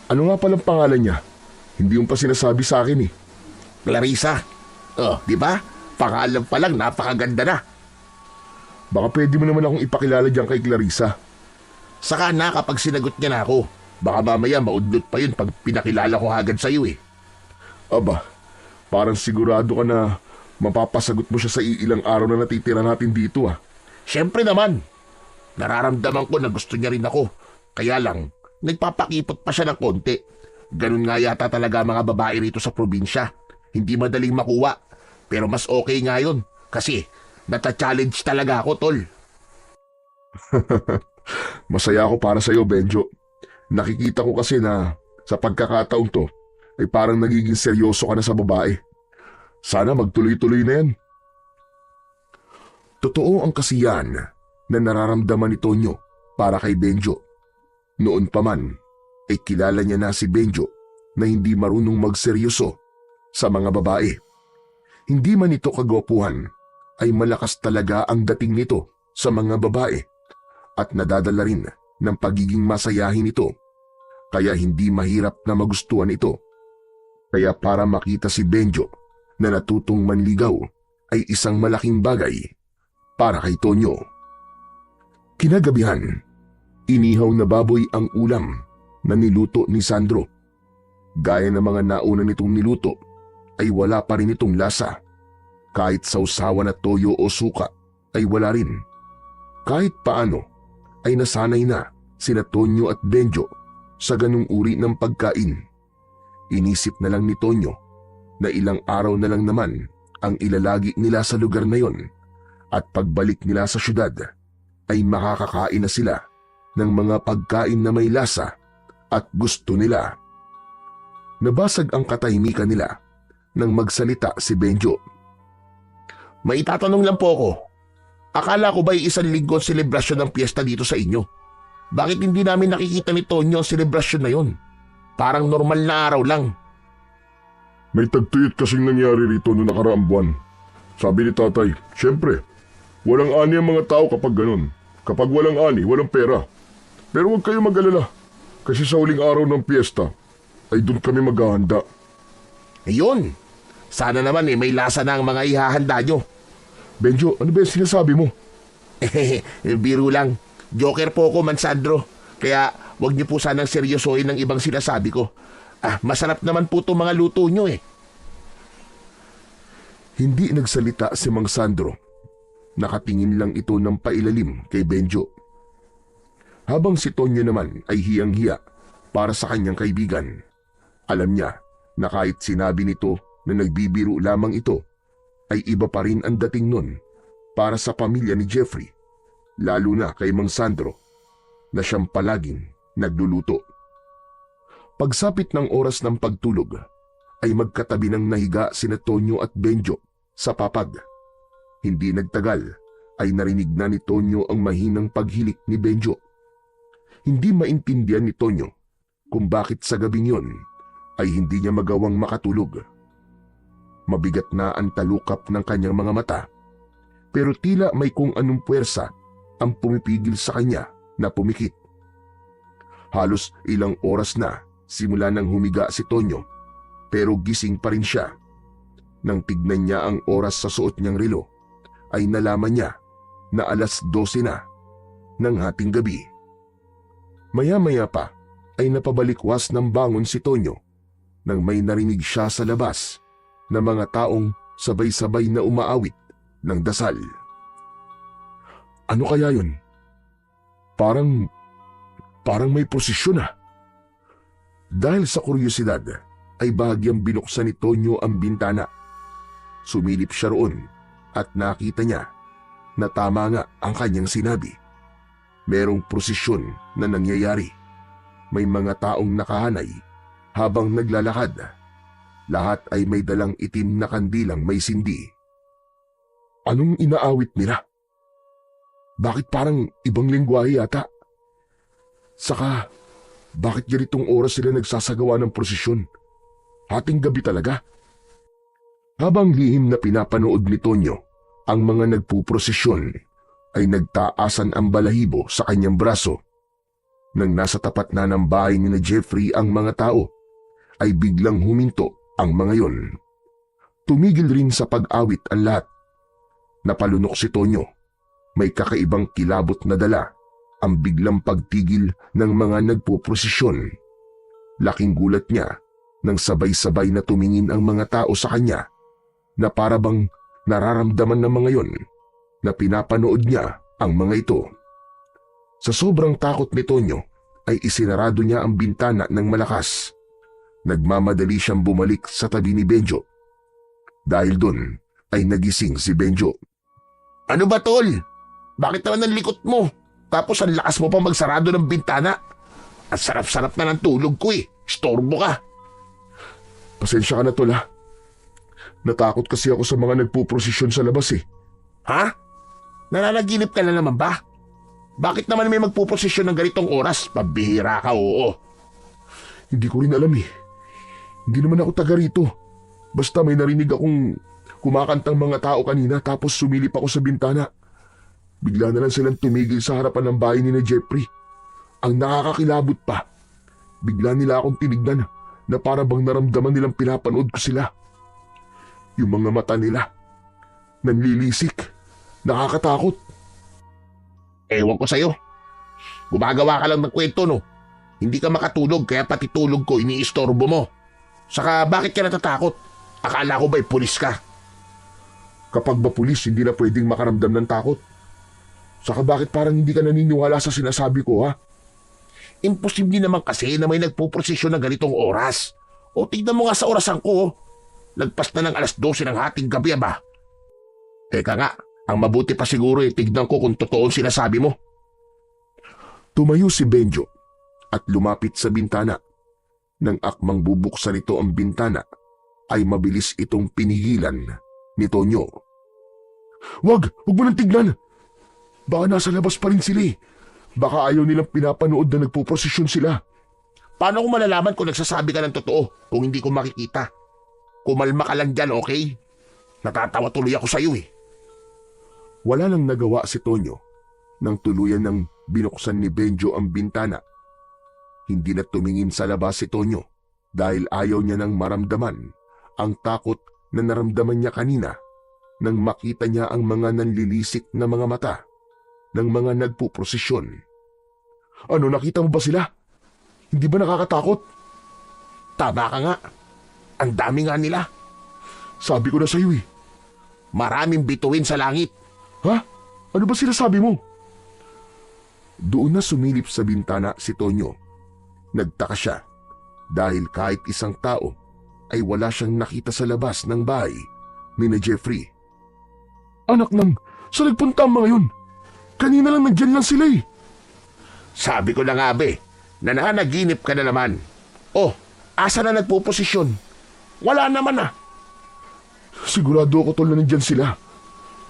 Ano nga palang pangalan niya? Hindi mo pa sinasabi sa akin eh. Clarissa. Oh, di ba? Pangalan pa lang, napakaganda na. Baka pwede mo naman akong ipakilala dyan kay Clarissa. Saka na kapag sinagot niya na ako, baka mamaya maudlot pa yun pag pinakilala ko agad sa'yo eh. Aba, parang sigurado ka na mapapasagot mo siya sa ilang araw na natitira natin dito Siyempre naman. Nararamdaman ko na gusto niya rin ako. Kaya lang, nagpapakipot pa siya ng konti. Ganun nga yata talaga mga babae rito sa probinsya. Hindi madaling makuha. Pero mas okay nga yun. Kasi, nata-challenge talaga ako, tol. Masaya ako para sa'yo, Benjo. Nakikita ko kasi na sa pagkakataong to ay parang nagiging seryoso ka na sa babae. Sana magtuloy-tuloy na yan. Totoo ang kasiyahan na nararamdaman ni Tonyo para kay Benjo. Noon pa man ay kilala niya na si Benjo na hindi marunong magseryoso sa mga babae. Hindi man ito kagwapuhan, ay malakas talaga ang dating nito sa mga babae at nadadala rin ng pagiging masayahin nito. Kaya hindi mahirap na magustuhan ito. Kaya para makita si Benjo na natutong manligaw ay isang malaking bagay para kay Tonyo. Kinagabihan, inihaw na baboy ang ulam na niluto ni Sandro. Gaya ng mga nauna nitong niluto ay wala pa rin itong lasa. Kahit sausawan na toyo o suka ay wala rin. Kahit paano ay nasanay na sina Tonyo at Benjo sa ganung uri ng pagkain. Inisip na lang ni Tonyo na ilang araw na lang naman ang ilalagi nila sa lugar na yon at pagbalik nila sa syudad ay makakakain na sila ng mga pagkain na may lasa at gusto nila. Nabasag ang katahimikan nila nang magsalita si Benjo. May itatanong lang po ako. Akala ko ba'y isang linggo selebrasyon ng piyesta dito sa inyo? Bakit hindi namin nakikita ni Tonyo ang selebrasyon na yon? Parang normal na araw lang. May tagtuyot kasing nangyari rito noong nakaraang buwan. Sabi ni tatay, siyempre, walang ani ang mga tao kapag ganun. Kapag walang ani, walang pera. Pero huwag kayo mag-alala, kasi sa huling araw ng piyesta, ay doon kami maghahanda. Ayun, sana naman may lasa na ang mga ihahanda nyo. Benjo, ano ba yung sinasabi mo? Biro lang. Joker po ako, Mansandro. Kaya wag niyo po sanang seryosohin ng ibang sinasabi ko. Masarap naman po itong mga luto nyo eh. Hindi nagsalita si Mang Sandro. Nakatingin lang ito ng pailalim kay Benjo. Habang si Tonyo naman ay hiyang-hiya para sa kanyang kaibigan. Alam niya na kahit sinabi nito na nagbibiro lamang ito, ay iba pa rin ang dating nun para sa pamilya ni Jeffrey, lalo na kay Mang Sandro na siyang palaging nagluluto. Pagsapit ng oras ng pagtulog, ay magkatabi ng nahiga sina Tonyo at Benjo sa papag. Hindi nagtagal ay narinig na ni Tonyo ang mahinang paghilik ni Benjo. Hindi maintindihan ni Tonyo kung bakit sa gabing yon ay hindi niya magawang makatulog. Mabigat na ang talukap ng kanyang mga mata, pero tila may kung anong puwersa ang pumipigil sa kanya na pumikit. Halos ilang oras na simula nang humiga si Tonyo, pero gising pa rin siya. Nang tignan niya ang oras sa suot niyang relo, ay nalaman niya na 12:00 na ng hating gabi. Maya-maya pa ay napabalikwas ng bangon si Tonyo nang may narinig siya sa labas na mga taong sabay-sabay na umaawit ng dasal. Ano kaya yun? Parang may posisyon . Dahil sa kuryosidad ay bahagyang binuksan ni Tonyo ang bintana. Sumilip siya roon at nakita niya na tama nga ang kanyang sinabi. Merong prosesyon na nangyayari. May mga taong nakahanay habang naglalakad. Lahat ay may dalang itim na kandilang may sindi. Anong inaawit nila? Bakit parang ibang lengguwahe yata? Saka, bakit ganitong oras sila nagsasagawa ng prosesyon? Hating gabi talaga. Habang lihim na pinapanood ni Tonyo ang mga nagpuprosesyon, ay nagtaasan ang balahibo sa kanyang braso. Nang nasa tapat na ng bahay ni na Jeffrey ang mga tao, ay biglang huminto ang mga yon. Tumigil rin sa pag-awit ang lahat. Napalunok si Tonyo. May kakaibang kilabot na dala ang biglang pagtigil ng mga nagpuprosesyon. Laking gulat niya nang sabay-sabay na tumingin ang mga tao sa kanya na para bang nararamdaman ng mga yon na pinapanood niya ang mga ito. Sa sobrang takot ni Tonyo ay isinarado niya ang bintana ng malakas. Nagmamadali siyang bumalik sa tabi ni Benjo. Dahil doon ay nagising si Benjo. Ano ba, tol? Bakit naman ang likot mo? Tapos ang lakas mo pa magsarado ng bintana. At sarap-sarap na ng tulog ko eh. Istorbo ka. Pasensya ka na, tol, ha? Natakot kasi ako sa mga nagpuprosesyon sa labas eh. Ha? Nananaginip ka na naman ba? Bakit naman may magpuprosesyon ng ganitong oras? Pabihira ka, oo. Hindi ko rin alam eh. Hindi naman ako taga rito. Basta may narinig akong kumakantang mga tao kanina tapos sumilip ako sa bintana. Bigla na lang silang tumigil sa harapan ng bahay ni na Jeffrey. Ang nakakakilabot pa, bigla nila akong tinignan na para bang naramdaman nilang pinapanood ko sila. Yung mga mata nila, nanlilisik, nakakatakot. Ewan ko sa'yo. Gumagawa ka lang ng kwento, no? Hindi ka makatulog kaya pati tulog ko iniistorbo mo. Saka bakit ka natatakot? Akala ko ba'y pulis ka? Kapag ba pulis, hindi na pwedeng makaramdam ng takot. Saka bakit parang hindi ka naniniwala sa sinasabi ko, ha? Imposible naman kasi na may nagpuprosesyon ng ganitong oras. O tignan mo nga sa orasan ko, oh. Lagpas na ng 12:00 ng hating gabi, ba? Teka nga, ang mabuti pa siguro tignan ko kung totoo ang sinasabi mo. Tumayo si Benjo at lumapit sa bintana. Nang akmang bubuksan ito ang bintana, ay mabilis itong pinigilan ni Tonyo. Wag mo nang tignan. Baka nasa labas pa rin sila eh. Baka ayaw nilang pinapanood na nagpuprosesyon sila. Paano ko malalaman kung nagsasabi ka ng totoo kung hindi ko makikita? Kumalma ka lang dyan, okay? Natatawa tuloy ako sa'yo eh. Wala nang nagawa si Tonyo nang tuluyan ng binuksan ni Benjo ang bintana. Hindi na tumingin sa labas si Tonyo dahil ayaw niya nang maramdaman ang takot na naramdaman niya kanina nang makita niya ang mga nanlilisik na mga mata ng mga nagpuprosesyon. Ano, nakita mo ba sila? Hindi ba nakakatakot? Tama ka nga. Ang dami nga nila. Sabi ko na sa'yo eh. Maraming bituin sa langit. Ha? Ano ba sinasabi mo? Doon na sumilip sa bintana si Tonyo. Nagtaka siya dahil kahit isang tao ay wala siyang nakita sa labas ng bahay ni na Jeffrey. Anak ng, saan nagpunta ang mga yun? Kanina lang nandyan lang sila eh. Sabi ko na nga be, nananaginip ka na naman. Oh, asa na nagpuposisyon? Wala naman ah. Sigurado ako tol na nandyan sila.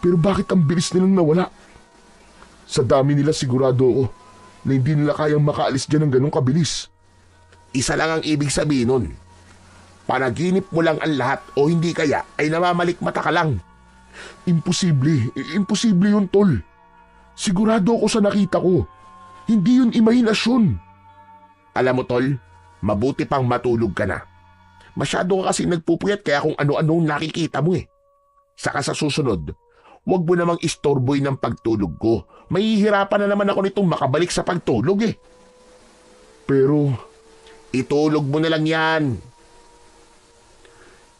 Pero bakit ang bilis nilang nawala? Sa dami nila sigurado ako na hindi nila kayang makaalis dyan ng ganong kabilis. Isa lang ang ibig sabihin nun. Panaginip mo lang ang lahat o hindi kaya ay namamalikmata ka lang. Imposible yun tol. Sigurado ako sa nakita ko. Hindi yun imahinasyon. Alam mo tol, mabuti pang matulog ka na. Masyado ka kasi nagpupuyat kaya kung ano-anong nakikita mo eh. Saka sa susunod, huwag mo namang istorboy ng pagtulog ko. Mahihirapan na naman ako nitong makabalik sa pagtulog eh. Pero, itulog mo na lang yan.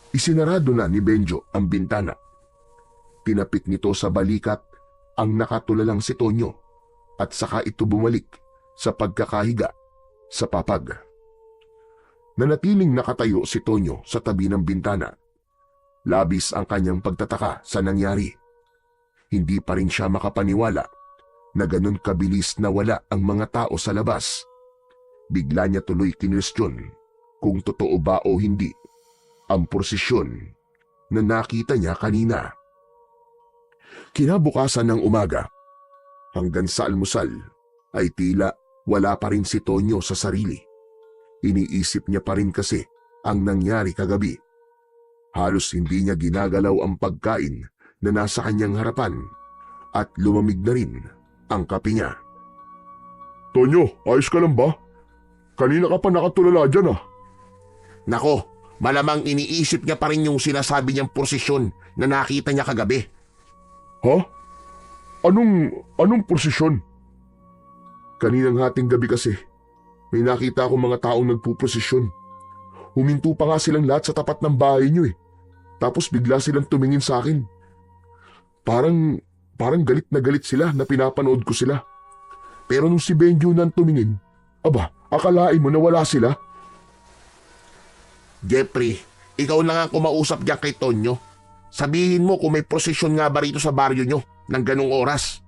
Isinarado na ni Benjo ang bintana. Tinapik nito sa balikat ang nakatulalang si Tonyo at saka ito bumalik sa pagkakahiga sa papag. Nanatiling nakatayo si Tonyo sa tabi ng bintana. Labis ang kanyang pagtataka sa nangyari. Hindi pa rin siya makapaniwala na ganun kabilis na wala ang mga tao sa labas. Bigla niya tuloy kinwestiyon kung totoo ba o hindi ang prosesyon na nakita niya kanina. Kinabukasan ng umaga, hanggang sa almusal, ay tila wala pa rin si Tonyo sa sarili. Iniisip niya pa rin kasi ang nangyari kagabi. Halos hindi niya ginagalaw ang pagkain na nasa kanyang harapan at lumamig na rin ang kape niya. Tonyo, ayos ka lang ba? Kanina ka pa nakatulala dyan ah. Nako, malamang iniisip niya pa rin yung sinasabi niyang prosesyon na nakita niya kagabi. Ha? Anong prosesyon? Kaninang hating gabi kasi, may nakita akong mga taong nagpuprosesyon. Huminto pa nga silang lahat sa tapat ng bahay niyo eh. Tapos bigla silang tumingin sa akin. Parang galit na galit sila na pinapanood ko sila. Pero nung si Benjo nang tumingin, aba, akalain mo na wala sila? Jeffrey, ikaw na nga kumausap diyan kay Tonyo. Sabihin mo kung may prosesyon nga ba rito sa baryo nyo ng ganong oras.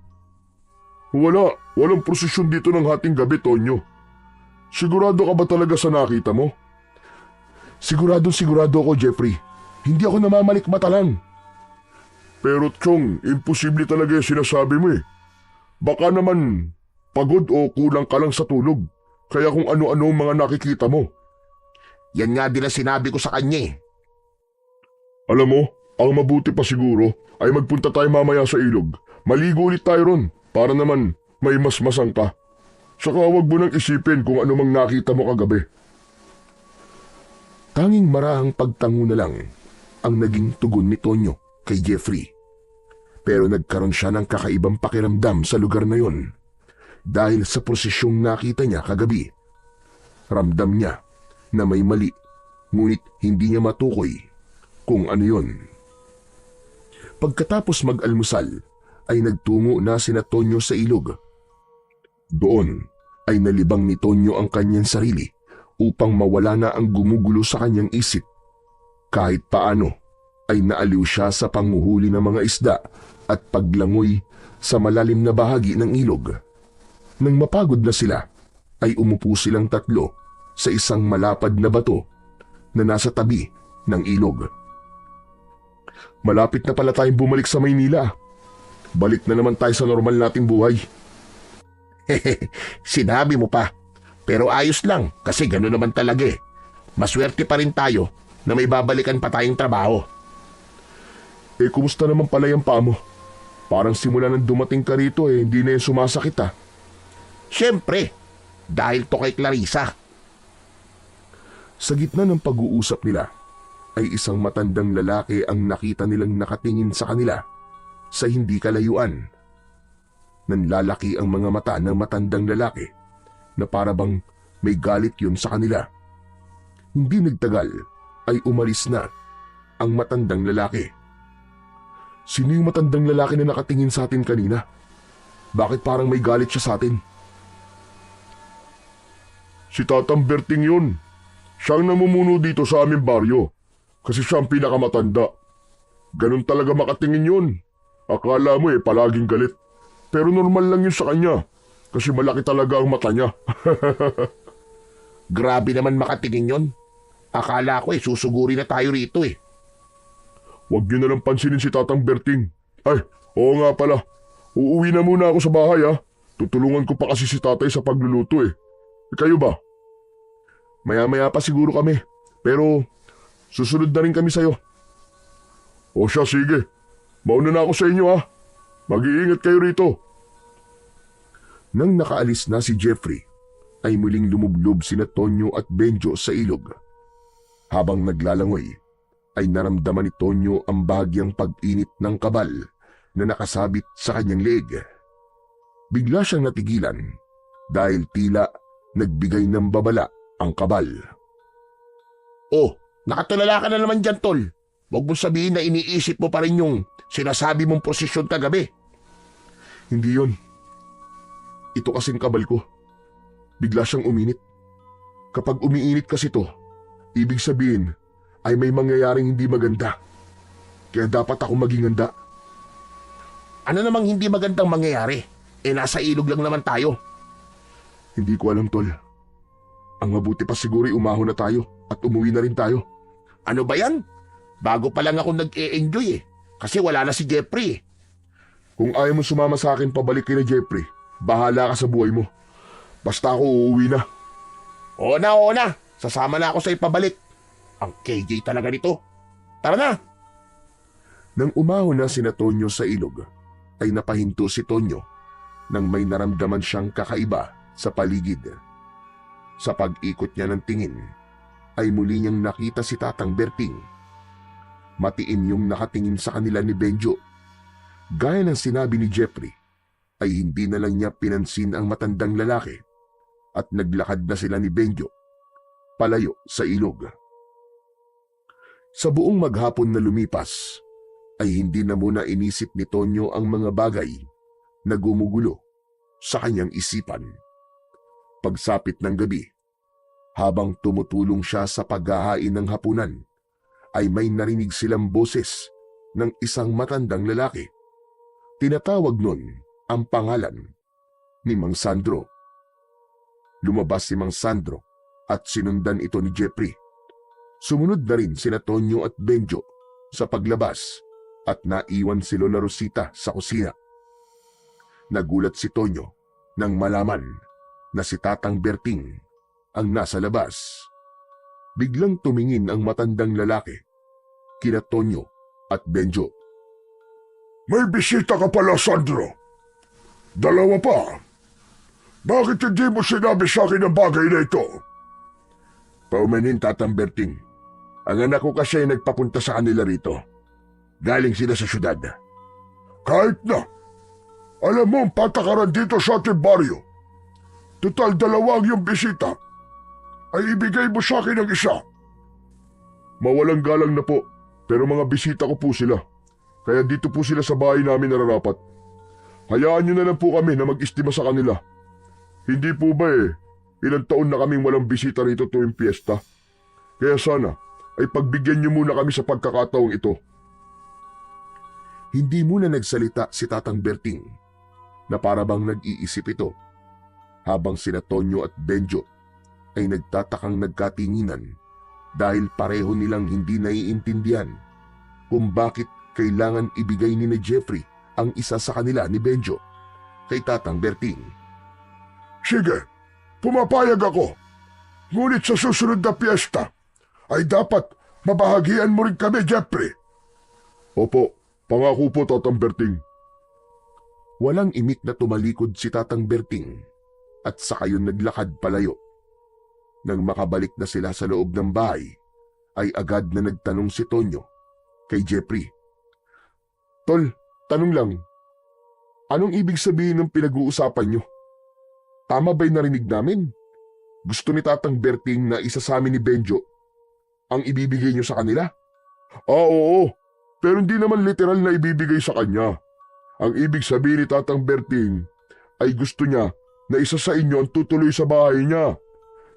Walang prosesyon dito ng hating gabi, Tonyo. Sigurado ka ba talaga sa nakita mo? Sigurado ako, Jeffrey. Hindi ako namamalikmata lang. Pero Chong, imposible talaga yung sinasabi mo eh. Baka naman pagod o kulang ka lang sa tulog. Kaya kung ano-ano ang mga nakikita mo. Yan nga din ang sinabi ko sa kanya eh. Alam mo, ang mabuti pa siguro ay magpunta tayo mamaya sa ilog. Maligo ulit tayo ron para naman may masmasang ka. Saka huwag mo nang isipin kung ano mang nakita mo kagabi. Tanging marahang pagtango na lang ang naging tugon ni Tonyo kay Jeffrey. Pero nagkaroon siya ng kakaibang pakiramdam sa lugar na yon dahil sa prosesyong nakita niya kagabi. Ramdam niya na may mali, ngunit hindi niya matukoy kung ano yon. Pagkatapos mag-almusal, ay nagtungo na sina Tonyo sa ilog. Doon ay nalibang ni Tonyo ang kanyang sarili upang mawala na ang gumugulo sa kanyang isip. Kahit paano ay naaliw siya sa panghuhuli ng mga isda at paglangoy sa malalim na bahagi ng ilog. Nang mapagod na sila, ay umupo silang tatlo sa isang malapad na bato na nasa tabi ng ilog. Malapit na pala tayong bumalik sa Maynila. Balik na naman tayo sa normal nating buhay. Sinabi mo pa. Pero ayos lang kasi gano'n naman talaga eh. Maswerte pa rin tayo na may babalikan pa tayong trabaho. Kumusta naman pala yung paa mo? Parang simula nang dumating ka rito hindi na yung sumasakit ah. Siyempre, dahil to kay Clarissa. Sa gitna ng pag-uusap nila, ay isang matandang lalaki ang nakita nilang nakatingin sa kanila sa hindi kalayuan. Nanlalaki ang mga mata ng matandang lalaki na para bang may galit yun sa kanila. Hindi nagtagal ay umalis na ang matandang lalaki. Sino yung matandang lalaki na nakatingin sa atin kanina? Bakit parang may galit siya sa atin? Si Tatang Berting yun. Siyang namumuno dito sa aming baryo. Kasi siya ang pinakamatanda. Ganun talaga makatingin yun. Akala mo palaging galit. Pero normal lang yun sa kanya. Kasi malaki talaga ang mata niya. Grabe naman makatingin yun. Akala ko susuguri na tayo rito eh. Huwag niyo na lang pansinin si Tatang Berting. Ay, oo nga pala. Uuwi na muna ako sa bahay ha. Tutulungan ko pa kasi si tatay sa pagluluto eh. Kayo ba? Maya-maya pa siguro kami. Pero susunod na rin kami sa'yo. O siya, sige. Mauna na ako sa inyo ha. Mag-iingat kayo rito. Nang nakaalis na si Jeffrey, ay muling lumublob sina Tonyo at Benjo sa ilog. Habang naglalangoy, ay naramdaman ni Tonyo ang bahagyang pag-init ng kabal na nakasabit sa kanyang leeg. Bigla siyang natigilan dahil tila nagbigay ng babala ang kabal. Oh, nakatulala ka na naman dyan, tol. Huwag mong sabihin na iniisip mo pa rin yung sinasabi mong prosesyon kagabi. Hindi yon. Ito kasing kabal ko. Bigla siyang uminit. Kapag umiinit kasi to, ibig sabihin ay may mangyayaring hindi maganda. Kaya dapat ako maging handa. Ano namang hindi magandang mangyayari? Nasa ilog lang naman tayo. Hindi ko alam, Tol. Ang mabuti pa siguro umahon na tayo at umuwi na rin tayo. Ano ba yan? Bago pa lang ako nag-e-enjoy kasi wala na si Jeffrey. Kung ayaw mo sumama sa akin pabalik kina Jeffrey, bahala ka sa buhay mo. Basta ako uuwi na. Oo na. Sasama na ako sa ipabalik. Ang KJ talaga nito. Tara na! Nang umahon na sina Tonyo sa ilog, ay napahinto si Tonyo nang may naramdaman siyang kakaiba sa paligid. Sa pag-ikot niya ng tingin, ay muli niyang nakita si Tatang Berting. Matiin yung nakatingin sa kanila ni Benjo. Gaya ng sinabi ni Jeffrey, ay hindi na lang niya pinansin ang matandang lalaki at naglakad na sila ni Benjo palayo sa ilog. Sa buong maghapon na lumipas, ay hindi na muna inisip ni Tonyo ang mga bagay na gumugulo sa kanyang isipan. Pagsapit ng gabi, habang tumutulong siya sa paghahain ng hapunan, ay may narinig silang boses ng isang matandang lalaki. Tinatawag nun ang pangalan ni Mang Sandro. Lumabas si Mang Sandro at sinundan ito ni Jeffrey. Sumunod na rin sina Tonyo at Benjo sa paglabas at naiwan si Lola Rosita sa kusina. Nagulat si Tonyo nang malaman na si Tatang Berting ang nasa labas. Biglang tumingin ang matandang lalaki kina Tonyo at Benjo. May bisita ka pala, Sandro. Dalawa pa. Bakit hindi mo sinabi sa akin ang bagay na ito? Paumanin, Tatang Berting. Ang anak ko kasi ay nagpapunta sa kanila rito. Galing sila sa syudad. Kahit na. Alam mo ang patakaran dito sa ating baryo. Total dalawang yung bisita. Ay ibigay mo sa akin ang isa. Mawalang galang na po, pero mga bisita ko po sila. Kaya dito po sila sa bahay namin nararapat. Hayaan nyo na lang po kami na mag-istima sa kanila. Hindi po ba ilang taon na kaming walang bisita rito tuwing piyesta. Kaya sana ay pagbigyan nyo muna kami sa pagkakataong ito. Hindi muna nagsalita si Tatang Berting na para bang nag-iisip ito, habang sina Tonyo at Benjo ay nagtatakang nagkatinginan dahil pareho nilang hindi naiintindihan kung bakit kailangan ibigay ni Jeffrey ang isa sa kanila ni Benjo kay Tatang Berting. Sige, pumapayag ako. Ngunit sa susunod na piyesta ay dapat mabahagian mo rin kami, Jeffrey. Opo, pangako po, Tatang Berting. Walang imik na tumalikod si Tatang Berting at saka yun naglakad palayo. Nang makabalik na sila sa loob ng bahay, ay agad na nagtanong si Tonyo kay Jeffrey. Tol, tanong lang, anong ibig sabihin ng pinag-uusapan nyo? Tama ba'y narinig namin? Gusto ni Tatang Berting na isa sa amin ni Benjo ang ibibigay nyo sa kanila? Oo, pero hindi naman literal na ibibigay sa kanya. Ang ibig sabihin ni Tatang Berting ay gusto niya na isa sa inyo ang tutuloy sa bahay niya.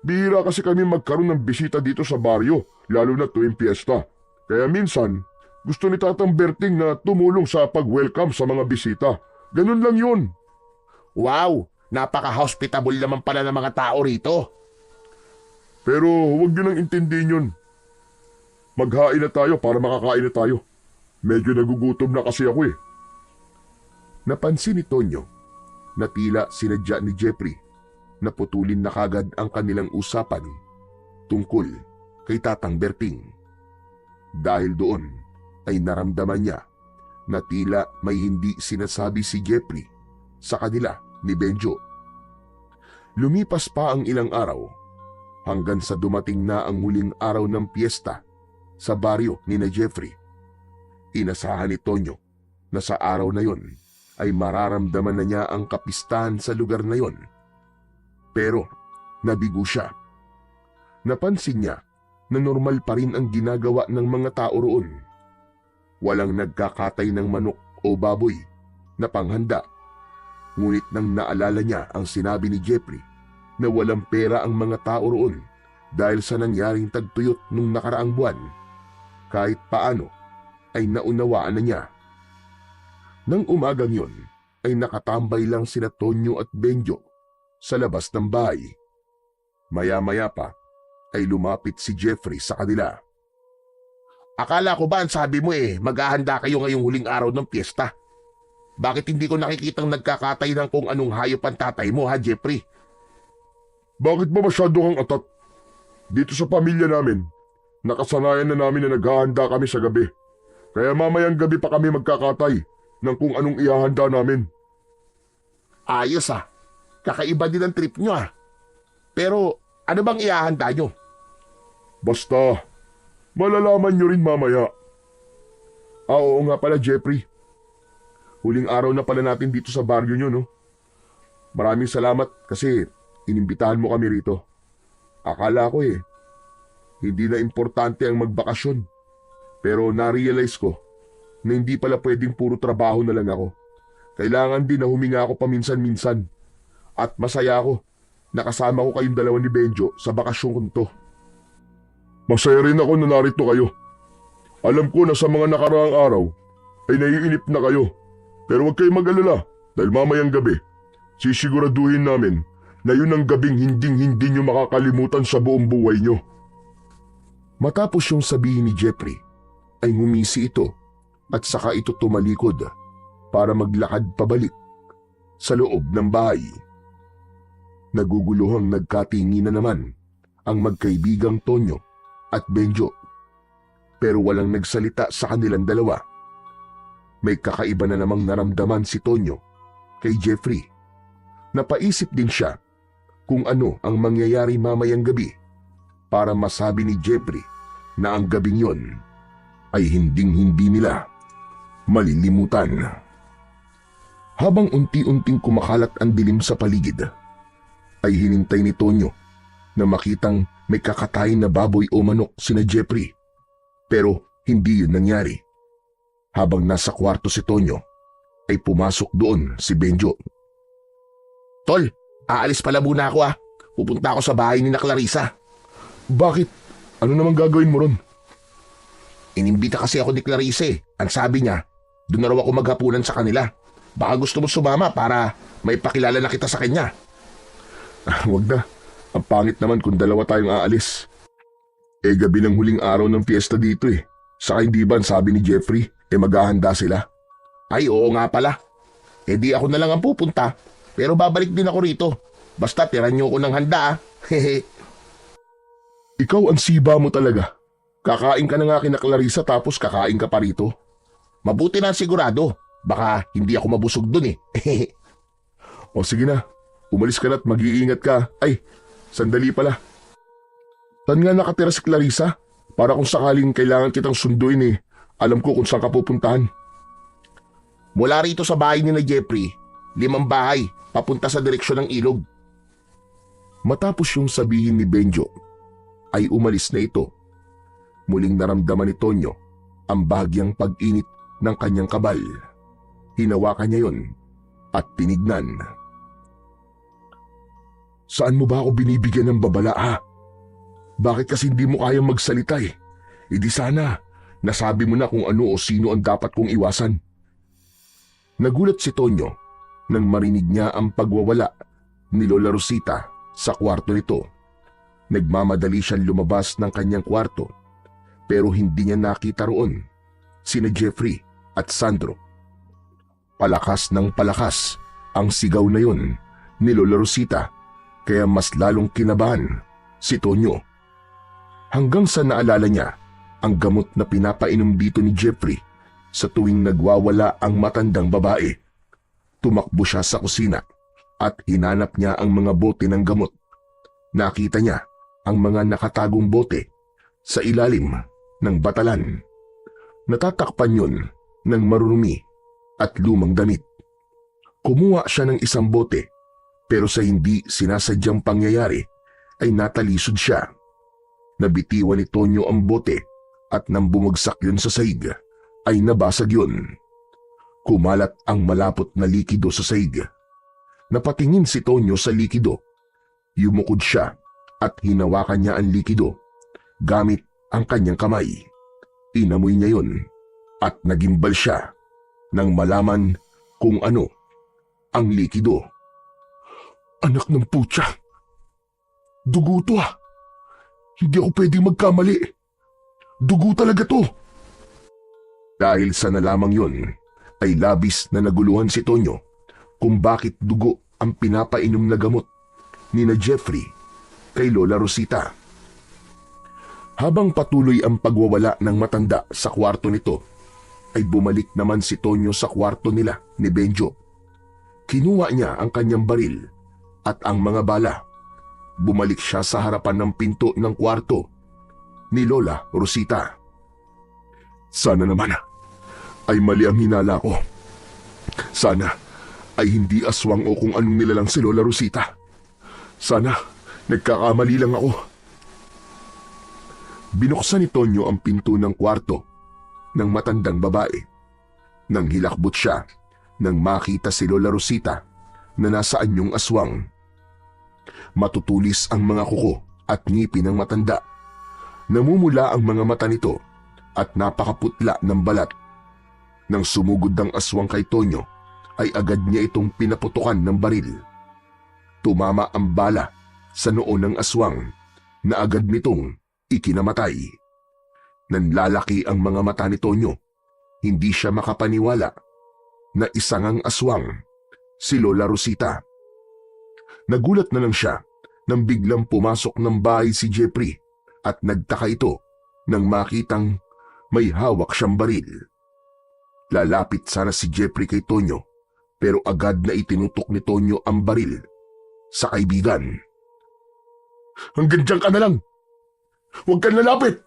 Bihira kasi kami magkaroon ng bisita dito sa baryo, lalo na tuwing piyesta. Kaya minsan, gusto ni Tatang Berting na tumulong sa pag-welcome sa mga bisita. Ganun lang yun. Wow! Napaka-hospitable naman pala ng mga tao rito. Pero huwag nyo nang intindihin yun. Maghain na tayo para makakain na tayo. Medyo nagugutom na kasi ako . Napansin ni Tonyo na tila sinadya ni Jeffrey na putulin na kagad ang kanilang usapan tungkol kay Tatang Berting. Dahil doon ay naramdaman niya na tila may hindi sinasabi si Jeffrey sa kanila ni Benjo. Lumipas pa ang ilang araw hanggang sa dumating na ang huling araw ng piyesta sa baryo ni na Jeffrey. Inasahan ni Tonyo na sa araw na yon ay mararamdaman na niya ang kapistahan sa lugar na yon. Pero nabigo siya. Napansin niya na normal pa rin ang ginagawa ng mga tao roon. Walang nagkakatay ng manok o baboy na panghanda. Ngunit nang naalala niya ang sinabi ni Jeffrey na walang pera ang mga tao roon dahil sa nangyaring tagtuyot nung nakaraang buwan, kahit paano ay naunawaan na niya. Nang umagang yun, ay nakatambay lang sina Tonyo at Benjo sa labas ng bahay. Maya-maya pa ay lumapit si Jeffrey sa kanila. Akala ko ba ang sabi mo maghahanda kayo ngayong huling araw ng piyesta? Bakit hindi ko nakikitang nagkakatay ng kung anong hayop ang tatay mo ha, Jeffrey? Bakit ba masyado kang atat? Dito sa pamilya namin, nakasanayan na namin na naghahanda kami sa gabi. Kaya mamayang gabi pa kami magkakatay ng kung anong ihahanda namin. Ayos kakaiba din ang trip nyo Pero ano bang ihahanda nyo? Basta, malalaman nyo rin mamaya. Oo nga pala, Jeffrey. Huling araw na pala natin dito sa baryo nyo, no? Maraming salamat kasi inimbitahan mo kami rito. Akala ko hindi na importante ang magbakasyon. Pero na-realize ko na hindi pala pwedeng puro trabaho na lang ako. Kailangan din na huminga ako paminsan-minsan. At masaya ako nakasama ko kayong dalawa ni Benjo sa bakasyon kong to. Masaya rin ako na narito kayo. Alam ko na sa mga nakaraang araw ay naiinip na kayo. Pero huwag kayong mag-alala dahil mamayang gabi, sisiguraduhin namin na yun ang gabing hinding-hindi nyo makakalimutan sa buong buhay nyo. Matapos yung sabihin ni Jeffrey, ay ngumisi ito at saka ito tumalikod para maglakad pabalik sa loob ng bahay. Naguguluhang nagkatingin na naman ang magkaibigang Tonyo at Benjo. Pero walang nagsalita sa kanilang dalawa. May kakaiba na namang naramdaman si Tonyo kay Jeffrey. Napaisip din siya kung ano ang mangyayari mamayang gabi para masabi ni Jeffrey na ang gabing yon ay hinding-hindi nila malilimutan. Habang unti-unting kumakalat ang dilim sa paligid, ay hinintay ni Tonyo na makitang may kakatayin na baboy o manok sina Jeffrey. Pero hindi yun nangyari. Habang nasa kwarto si Tonyo, ay pumasok doon si Benjo. Tol, aalis pala muna ako Pupunta ako sa bahay ni na Clarissa. Bakit? Ano naman gagawin mo ron? Inimbita kasi ako ni Clarissa Ang sabi niya, doon na raw ako maghapunan sa kanila. Baka gusto mo sumama para may pakilala na kita sa kanya. Wag na. Ang pangit naman kung dalawa tayong aalis. Gabi ng huling araw ng fiesta dito Saka hindi ba sabi ni Jeffrey, maghahanda sila? Ay oo nga pala. Di ako na lang ang pupunta. Pero babalik din ako rito. Basta tiran niyo ko ng handa Hehe. Ikaw ang siba mo talaga. Kakain ka na nga kina Clarissa tapos kakain ka pa rito. Mabuti na sigurado. Baka hindi ako mabusog dun O sige na, umalis ka na at mag-iingat ka. Ay, sandali pala. Saan nga nakatira si Clarissa? Para kung sakaling kailangan kitang sunduin alam ko kung saan ka pupuntahan. Mula rito sa bahay ni na Jeffrey, 5 bahay, papunta sa direksyon ng ilog. Matapos yung sabihin ni Benjo, ay umalis na ito. Muling naramdaman ni Tonyo ang bahagyang pag-init ng kanyang kabal. Hinawakan niya yon at tinignan. Saan mo ba ako binibigyan ng babala Bakit kasi hindi mo kayang magsalita Di sana, nasabi mo na kung ano o sino ang dapat kong iwasan. Nagulat si Tonyo nang marinig niya ang pagwawala ni Lola Rosita sa kwarto nito. Nagmamadali siyang lumabas ng kanyang kwarto pero hindi niya nakita roon sina Jeffrey at Sandro. Palakas ng palakas ang sigaw na yun ni Lola Rosita kaya mas lalong kinabahan si Tonyo. Hanggang sa naalala niya ang gamot na pinapainom dito ni Jeffrey sa tuwing nagwawala ang matandang babae. Tumakbo siya sa kusina at hinanap niya ang mga bote ng gamot. Nakita niya ang mga nakatagong bote sa ilalim ng batalan. Natatakpan yun ng marurumi at lumang damit. Kumuha siya ng isang bote pero sa hindi sinasadyang pangyayari ay natalisod siya. Nabitiwan ni Tonyo ang bote at nang bumagsak yun sa saig ay nabasag yun. Kumalat ang malapot na likido sa saig. Napatingin si Tonyo sa likido. Yumukod siya at hinawakan niya ang likido gamit ang kanyang kamay. Inamoy niya yun at nagimbal siya. nang malaman kung ano ang likido. Anak ng putya! Dugo to ah! Hindi ako pwedeng magkamali. Dugo talaga to. Dahil sa nalamang yun, ay labis na naguluhan si Tonyo kung bakit dugo ang pinapainom na gamot ni na Jeffrey kay Lola Rosita. Habang patuloy ang pagwawala ng matanda sa kwarto nito, ay bumalik naman si Tonyo sa kwarto nila ni Benjo. Kinuha niya ang kanyang baril at ang mga bala. Bumalik siya sa harapan ng pinto ng kwarto ni Lola Rosita. Sana naman ay mali ang hinala ko. Sana ay hindi aswang o kung anong nilalang si Lola Rosita. Sana nagkakamali lang ako. Binuksan ni Tonyo ang pinto ng kwarto ng matandang babae. Nang hilakbot siya, nang makita si Lola Rosita na nasa anyong aswang. Matutulis ang mga kuko at ngipin ng matanda. Namumula ang mga mata nito at napakaputla ng balat. Nang sumugod ang aswang kay Tonyo, ay agad niya itong pinaputukan ng baril. Tumama ang bala sa noo ng aswang na agad nitong ikinamatay. Nanlalaki ang mga mata ni Tonyo. Hindi siya makapaniwala na isang ang aswang, si Lola Rosita. Nagulat na lang siya nang biglang pumasok ng bahay si Jeffrey at nagtaka ito nang makitang may hawak siyang baril. Lalapit sana si Jeffrey kay Tonyo pero agad na itinutok ni Tonyo ang baril sa kaibigan. Hanggang dyan ka na lang. Huwag kang lalapit.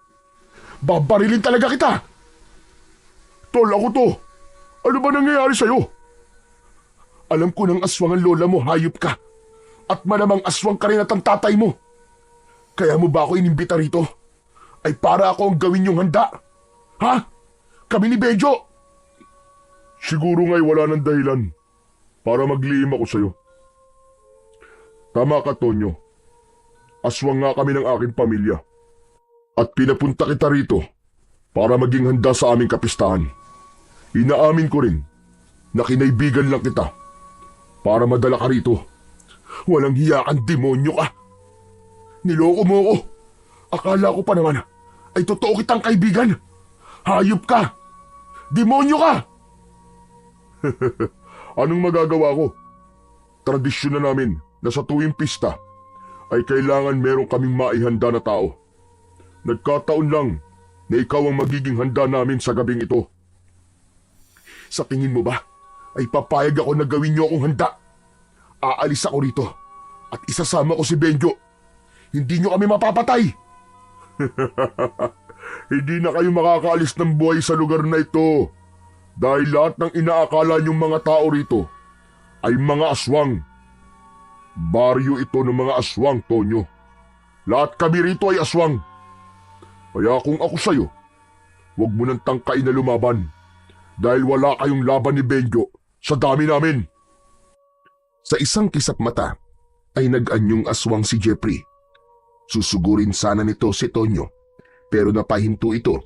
Babarilin talaga kita. Tol, ako to. Ano ba nangyayari sa'yo? Alam ko ng aswang ang lola mo, hayop ka. At malamang aswang ka rin at ang tatay mo. Kaya mo ba ako inimbita rito? Ay para ako ang gawin yung handa? Ha? Kami ni Benjo? Siguro nga'y wala ng dahilan para maglihim ako sa'yo. Tama ka, Tonyo. Aswang nga kami ng aking pamilya. At pinapunta kita rito para maging handa sa aming kapistahan. Inaamin ko rin na kinaibigan lang kita para madala ka rito. Walang hiya kang demonyo ka. Niloko mo ako. Akala ko pa naman ay totoo kitang kaibigan. Hayop ka. Demonyo ka. Anong magagawa ko? Tradisyon na namin na sa tuwing pista ay kailangan meron kaming maihanda na tao. Nagkataon lang na ikaw ang magiging handa namin sa gabing ito. Sa tingin mo ba ay papayag ako na gawin niyo akong handa? Aalis ako rito at isasama ko si Benjo. Hindi niyo kami mapapatay. Hindi na kayo makakaalis ng buhay sa lugar na ito dahil lahat ng inaakala niyong mga tao rito ay mga aswang. Baryo ito ng mga aswang, Tonyo. Lahat kami rito ay aswang. Kaya kung ako sa'yo, huwag mo nang tangkain na lumaban dahil wala kayong laban ni Benjo sa dami namin. Sa isang kisap mata ay nag-anyong aswang si Jeffrey. Susugurin sana nito si Tonyo pero napahinto ito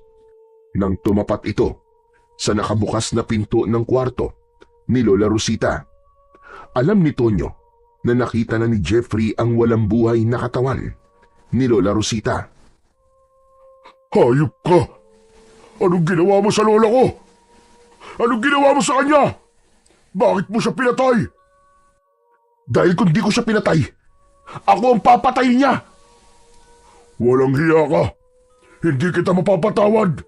nang tumapat ito sa nakabukas na pinto ng kwarto ni Lola Rosita. Alam ni Tonyo na nakita na ni Jeffrey ang walang buhay na katawan ni Lola Rosita. Hayop ka! Anong ginawa mo sa lola ko? Anong ginawa mo sa kanya? Bakit mo siya pinatay? Dahil kung di ko siya pinatay, ako ang papatayin niya! Walang hiya ka! Hindi kita mapapatawad!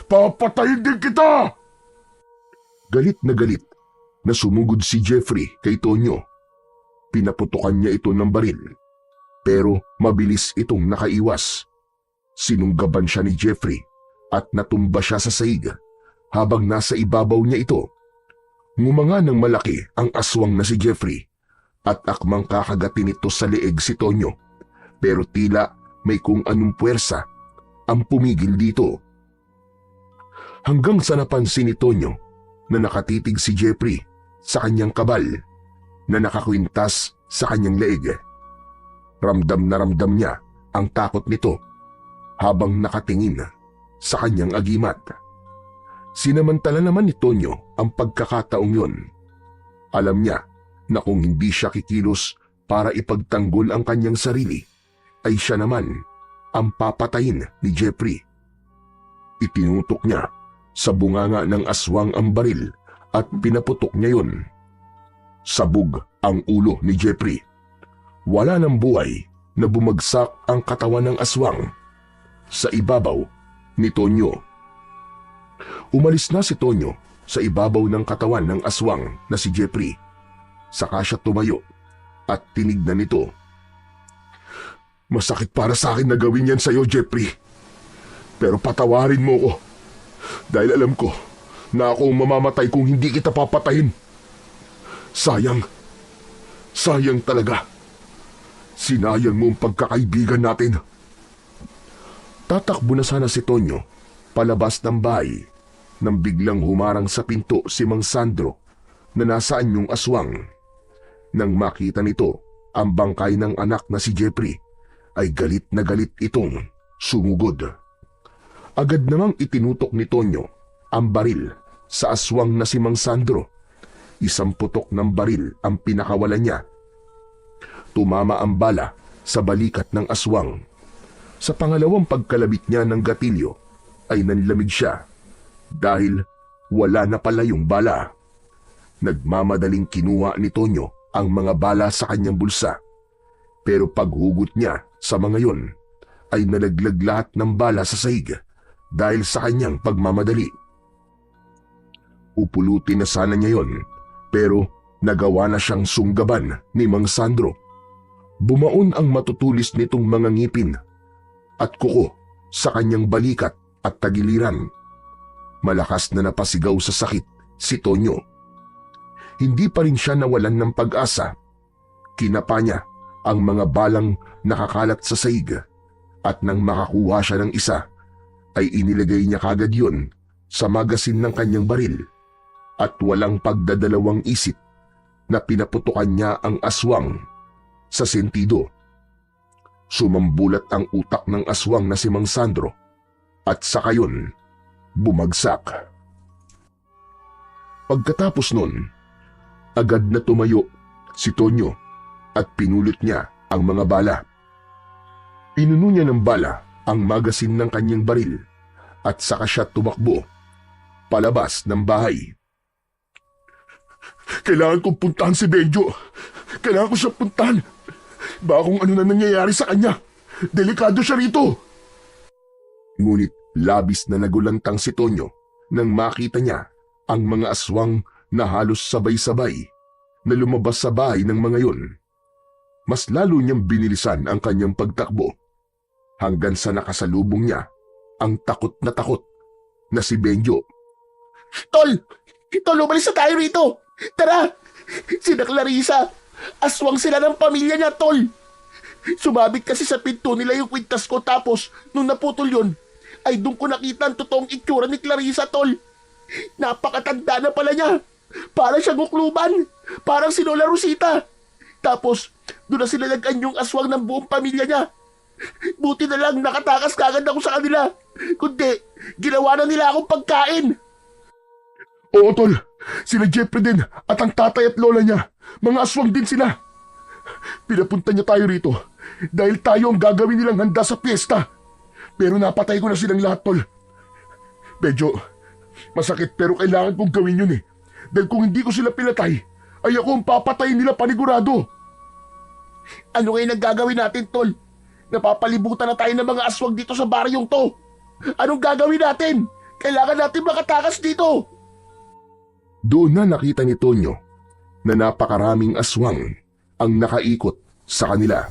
Papatayin din kita! Galit na sumugod si Jeffrey kay Tonyo. Pinaputukan niya ito ng baril, pero mabilis itong nakaiwas. Sinunggaban siya ni Jeffrey at natumba siya sa sahig habang nasa ibabaw niya ito. Ngumanga ng malaki ang aswang na si Jeffrey at akmang kakagatin ito sa leeg si Tonyo, pero tila may kung anong puwersa ang pumigil dito. Hanggang sa napansin ni Tonyo na nakatitig si Jeffrey sa kanyang kabal na nakakwintas sa kanyang leeg. Ramdam na ramdam niya ang takot nito habang nakatingin sa kanyang agimat. Sinamantala naman ni Tonyo ang pagkakataong yon. Alam niya na kung hindi siya kikilos para ipagtanggol ang kanyang sarili, ay siya naman ang papatayin ni Jeffrey. Itinutok niya sa bunganga ng aswang ang baril at pinaputok niya yon. Sabog ang ulo ni Jeffrey. Wala ng buhay na bumagsak ang katawan ng aswang sa ibabaw ni Tonyo. Umalis na si Tonyo sa ibabaw ng katawan ng aswang na si Jeffrey. Saka siya tumayo at tinignan nito. Masakit para sa akin na gawin yan sa'yo, Jeffrey. Pero patawarin mo ko dahil alam ko na ako ang mamamatay kung hindi kita papatayin. Sayang talaga. Sinayang mo ang pagkakaibigan natin. Tatakbo na sana si Tonyo palabas ng bahay nang biglang humarang sa pinto si Mang Sandro na nasaan yung aswang. Nang makita nito ang bangkay ng anak na si Jeffrey, ay galit na galit itong sumugod. Agad namang itinutok ni Tonyo ang baril sa aswang na si Mang Sandro. Isang putok ng baril ang pinakawalan niya. Tumama ang bala sa balikat ng aswang. Sa pangalawang pagkalabit niya ng gatilyo ay nanlamig siya dahil wala na pala yung bala. Nagmamadaling kinuha ni Tonyo ang mga bala sa kanyang bulsa. Pero paghugot niya sa mga yon ay nalaglag lahat ng bala sa sahig dahil sa kanyang pagmamadali. Upulutin na sana niya yon pero nagawa na siyang sunggaban ni Mang Sandro. Bumaon ang matutulis nitong mga ngipin at kuko sa kanyang balikat at tagiliran. Malakas na napasigaw sa sakit si Tonyo. Hindi pa rin siya nawalan ng pag-asa. Kinapa niya ang mga balang nakakalat sa sahig at nang makakuha siya ng isa, ay inilagay niya kagad yun sa magasin ng kanyang baril at walang pagdadalawang isip na pinaputukan niya ang aswang sa sentido. Sumambulat ang utak ng aswang na si Mang Sandro at saka yun bumagsak. Pagkatapos nun, agad na tumayo si Tonyo at pinulot niya ang mga bala. Pinuno niya ng bala ang magasin ng kanyang baril at saka siya tumakbo palabas ng bahay. Kailangan kong puntahan si Benjo. Kailangan ko siya puntahan. Baka kung ano na nangyayari sa kanya. Delikado siya rito. Ngunit labis na nagulantang si Tonyo nang makita niya ang mga aswang na halos sabay-sabay na lumabas sa bahay ng mga yon. Mas lalo niyang binilisan ang kanyang pagtakbo hanggang sa nakasalubong niya ang takot na si Benjo. Tol! Tol, umalis na tayo rito! Tara! Sina Clarissa! Aswang sila ng pamilya niya, Tol! Sumabit kasi sa pinto nila yung kwintas ko tapos nung naputol yun, ay doon ko nakita ang totoong itsura ni Clarissa, Tol. Napakatanda na pala niya. Parang siyang ukluban. Parang si Lola Rosita. Tapos, doon na sila nag-anyong aswang ng buong pamilya niya. Buti na lang nakatakas kagad ako sa kanila. Kundi, ginawa na nila akong pagkain. Oo, Tol. Sila Jeffrey din at ang tatay at lola niya. Mga aswang din sila. Pinapunta niya tayo rito dahil tayo ang gagawin nilang handa sa piyesta. Pero napatay ko na silang lahat, Tol. Medyo masakit pero kailangan kong gawin yun eh. Dahil kung hindi ko sila pinatay, ay ako ang papatayin nila panigurado. Ano ngayon ang gagawin natin, Tol? Napapalibutan na tayo ng mga aswang dito sa baryong to. Anong gagawin natin? Kailangan natin makatakas dito. Doon na nakita ni Tonyo na napakaraming aswang ang nakaikot sa kanila.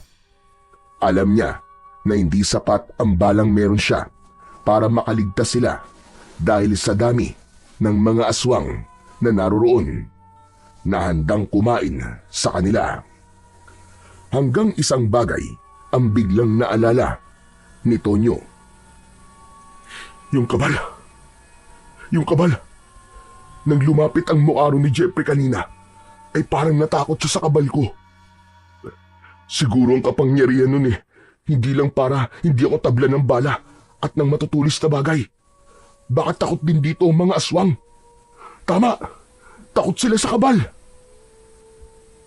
Alam niya na hindi sapat ang balang meron siya para makaligtas sila dahil sa dami ng mga aswang na naroroon na handang kumain sa kanila. Hanggang isang bagay ang biglang naalala ni Tonyo. Yung kabal. Nang lumapit ang muaro ni Jeffrey kanina, ay parang natakot siya sa kabal ko. Siguro ang kapangyarihan nun eh, hindi lang para hindi ako tabla ng bala at ng matutulis na bagay. Baka takot din dito ang mga aswang. Tama! Takot sila sa kabal!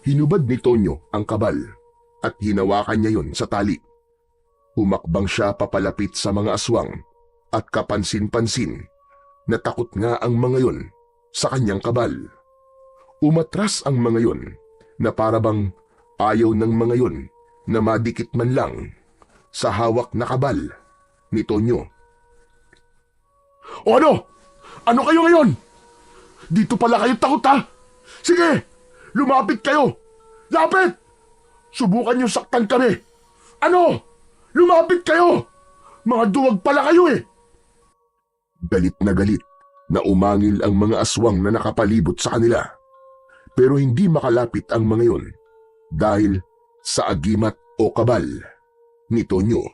Hinubad ni Tonyo ang kabal at hinawakan niya yon sa tali. Humakbang siya papalapit sa mga aswang at kapansin-pansin na takot nga ang mga yon sa kanyang kabal. Umatras ang mga yon na parabang ayaw ng mga yon na madikit man lang sa hawak na kabal ni Tonyo. O ano? Ano kayo ngayon? Dito pala kayo takot ha? Sige! Lumapit kayo! Lapit! Subukan niyo saktan kami! Ano? Lumapit kayo! Mga duwag pala kayo eh! Galit na umangil ang mga aswang na nakapalibot sa kanila. Pero hindi makalapit ang mga yon dahil sa agimat o kabal ni Tonyo.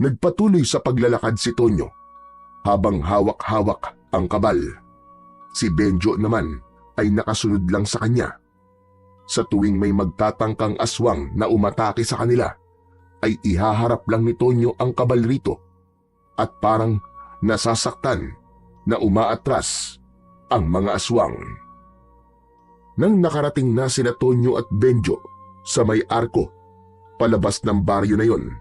Nagpatuloy sa paglalakad si Tonyo habang hawak-hawak ang kabal. Si Benjo naman ay nakasunod lang sa kanya. Sa tuwing may magtatangkang aswang na umatake sa kanila, ay ihaharap lang ni Tonyo ang kabal rito at parang nasasaktan na umaatras ang mga aswang. Nang nakarating na sina Tonyo at Benjo sa may arko palabas ng baryo na yon,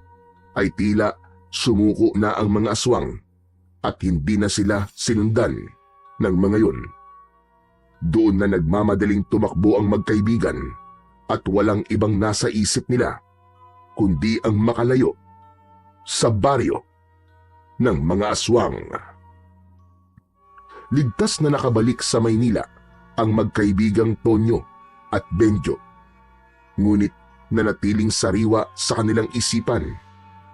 ay tila sumuko na ang mga aswang at hindi na sila sinundan ng mga yon. Doon na nagmamadaling tumakbo ang magkaibigan at walang ibang nasa isip nila kundi ang makalayo sa baryo ng mga aswang. Ligtas na nakabalik sa Maynila ang magkaibigang Tonyo at Benjo. Ngunit nanatiling sariwa sa kanilang isipan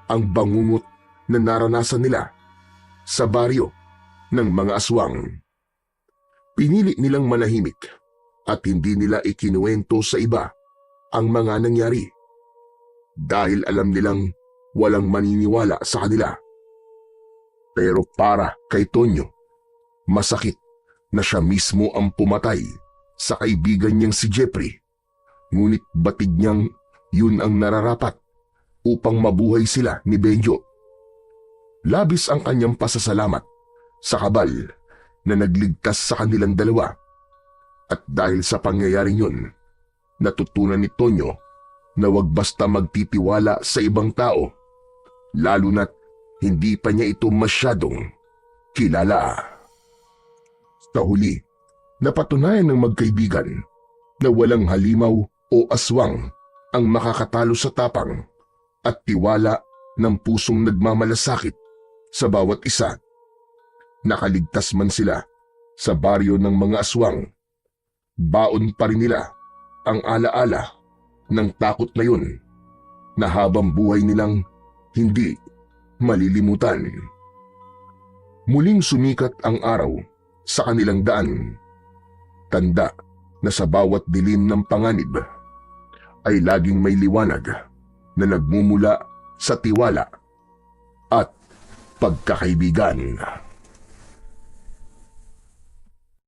ang bangungot na naranasan nila sa baryo ng mga aswang. Pinili nilang manahimik at hindi nila ikinuwento sa iba ang mga nangyari dahil alam nilang walang maniniwala sa kanila. Pero para kay Tonyo, masakit na siya mismo ang pumatay sa kaibigan niyang si Jeffrey, ngunit batid niyang yun ang nararapat upang mabuhay sila ni Benjo. Labis ang kanyang pasasalamat sa kabal na nagligtas sa kanilang dalawa, at dahil sa pangyayaring yun, natutunan ni Tonyo na wag basta magtitiwala sa ibang tao, lalo na't hindi pa niya ito masyadong kilala. Sa huli, napatunayan ng magkaibigan na walang halimaw o aswang ang makakatalo sa tapang at tiwala ng pusong nagmamalasakit sa bawat isa. Nakaligtas man sila sa baryo ng mga aswang, baon pa rin nila ang alaala ng takot na yun na habang buhay nilang hindi malilimutan. Muling sumikat ang araw sa kanilang daan. Tanda na sa bawat dilim ng panganib ay laging may liwanag na nagmumula sa tiwala at pagkakaibigan.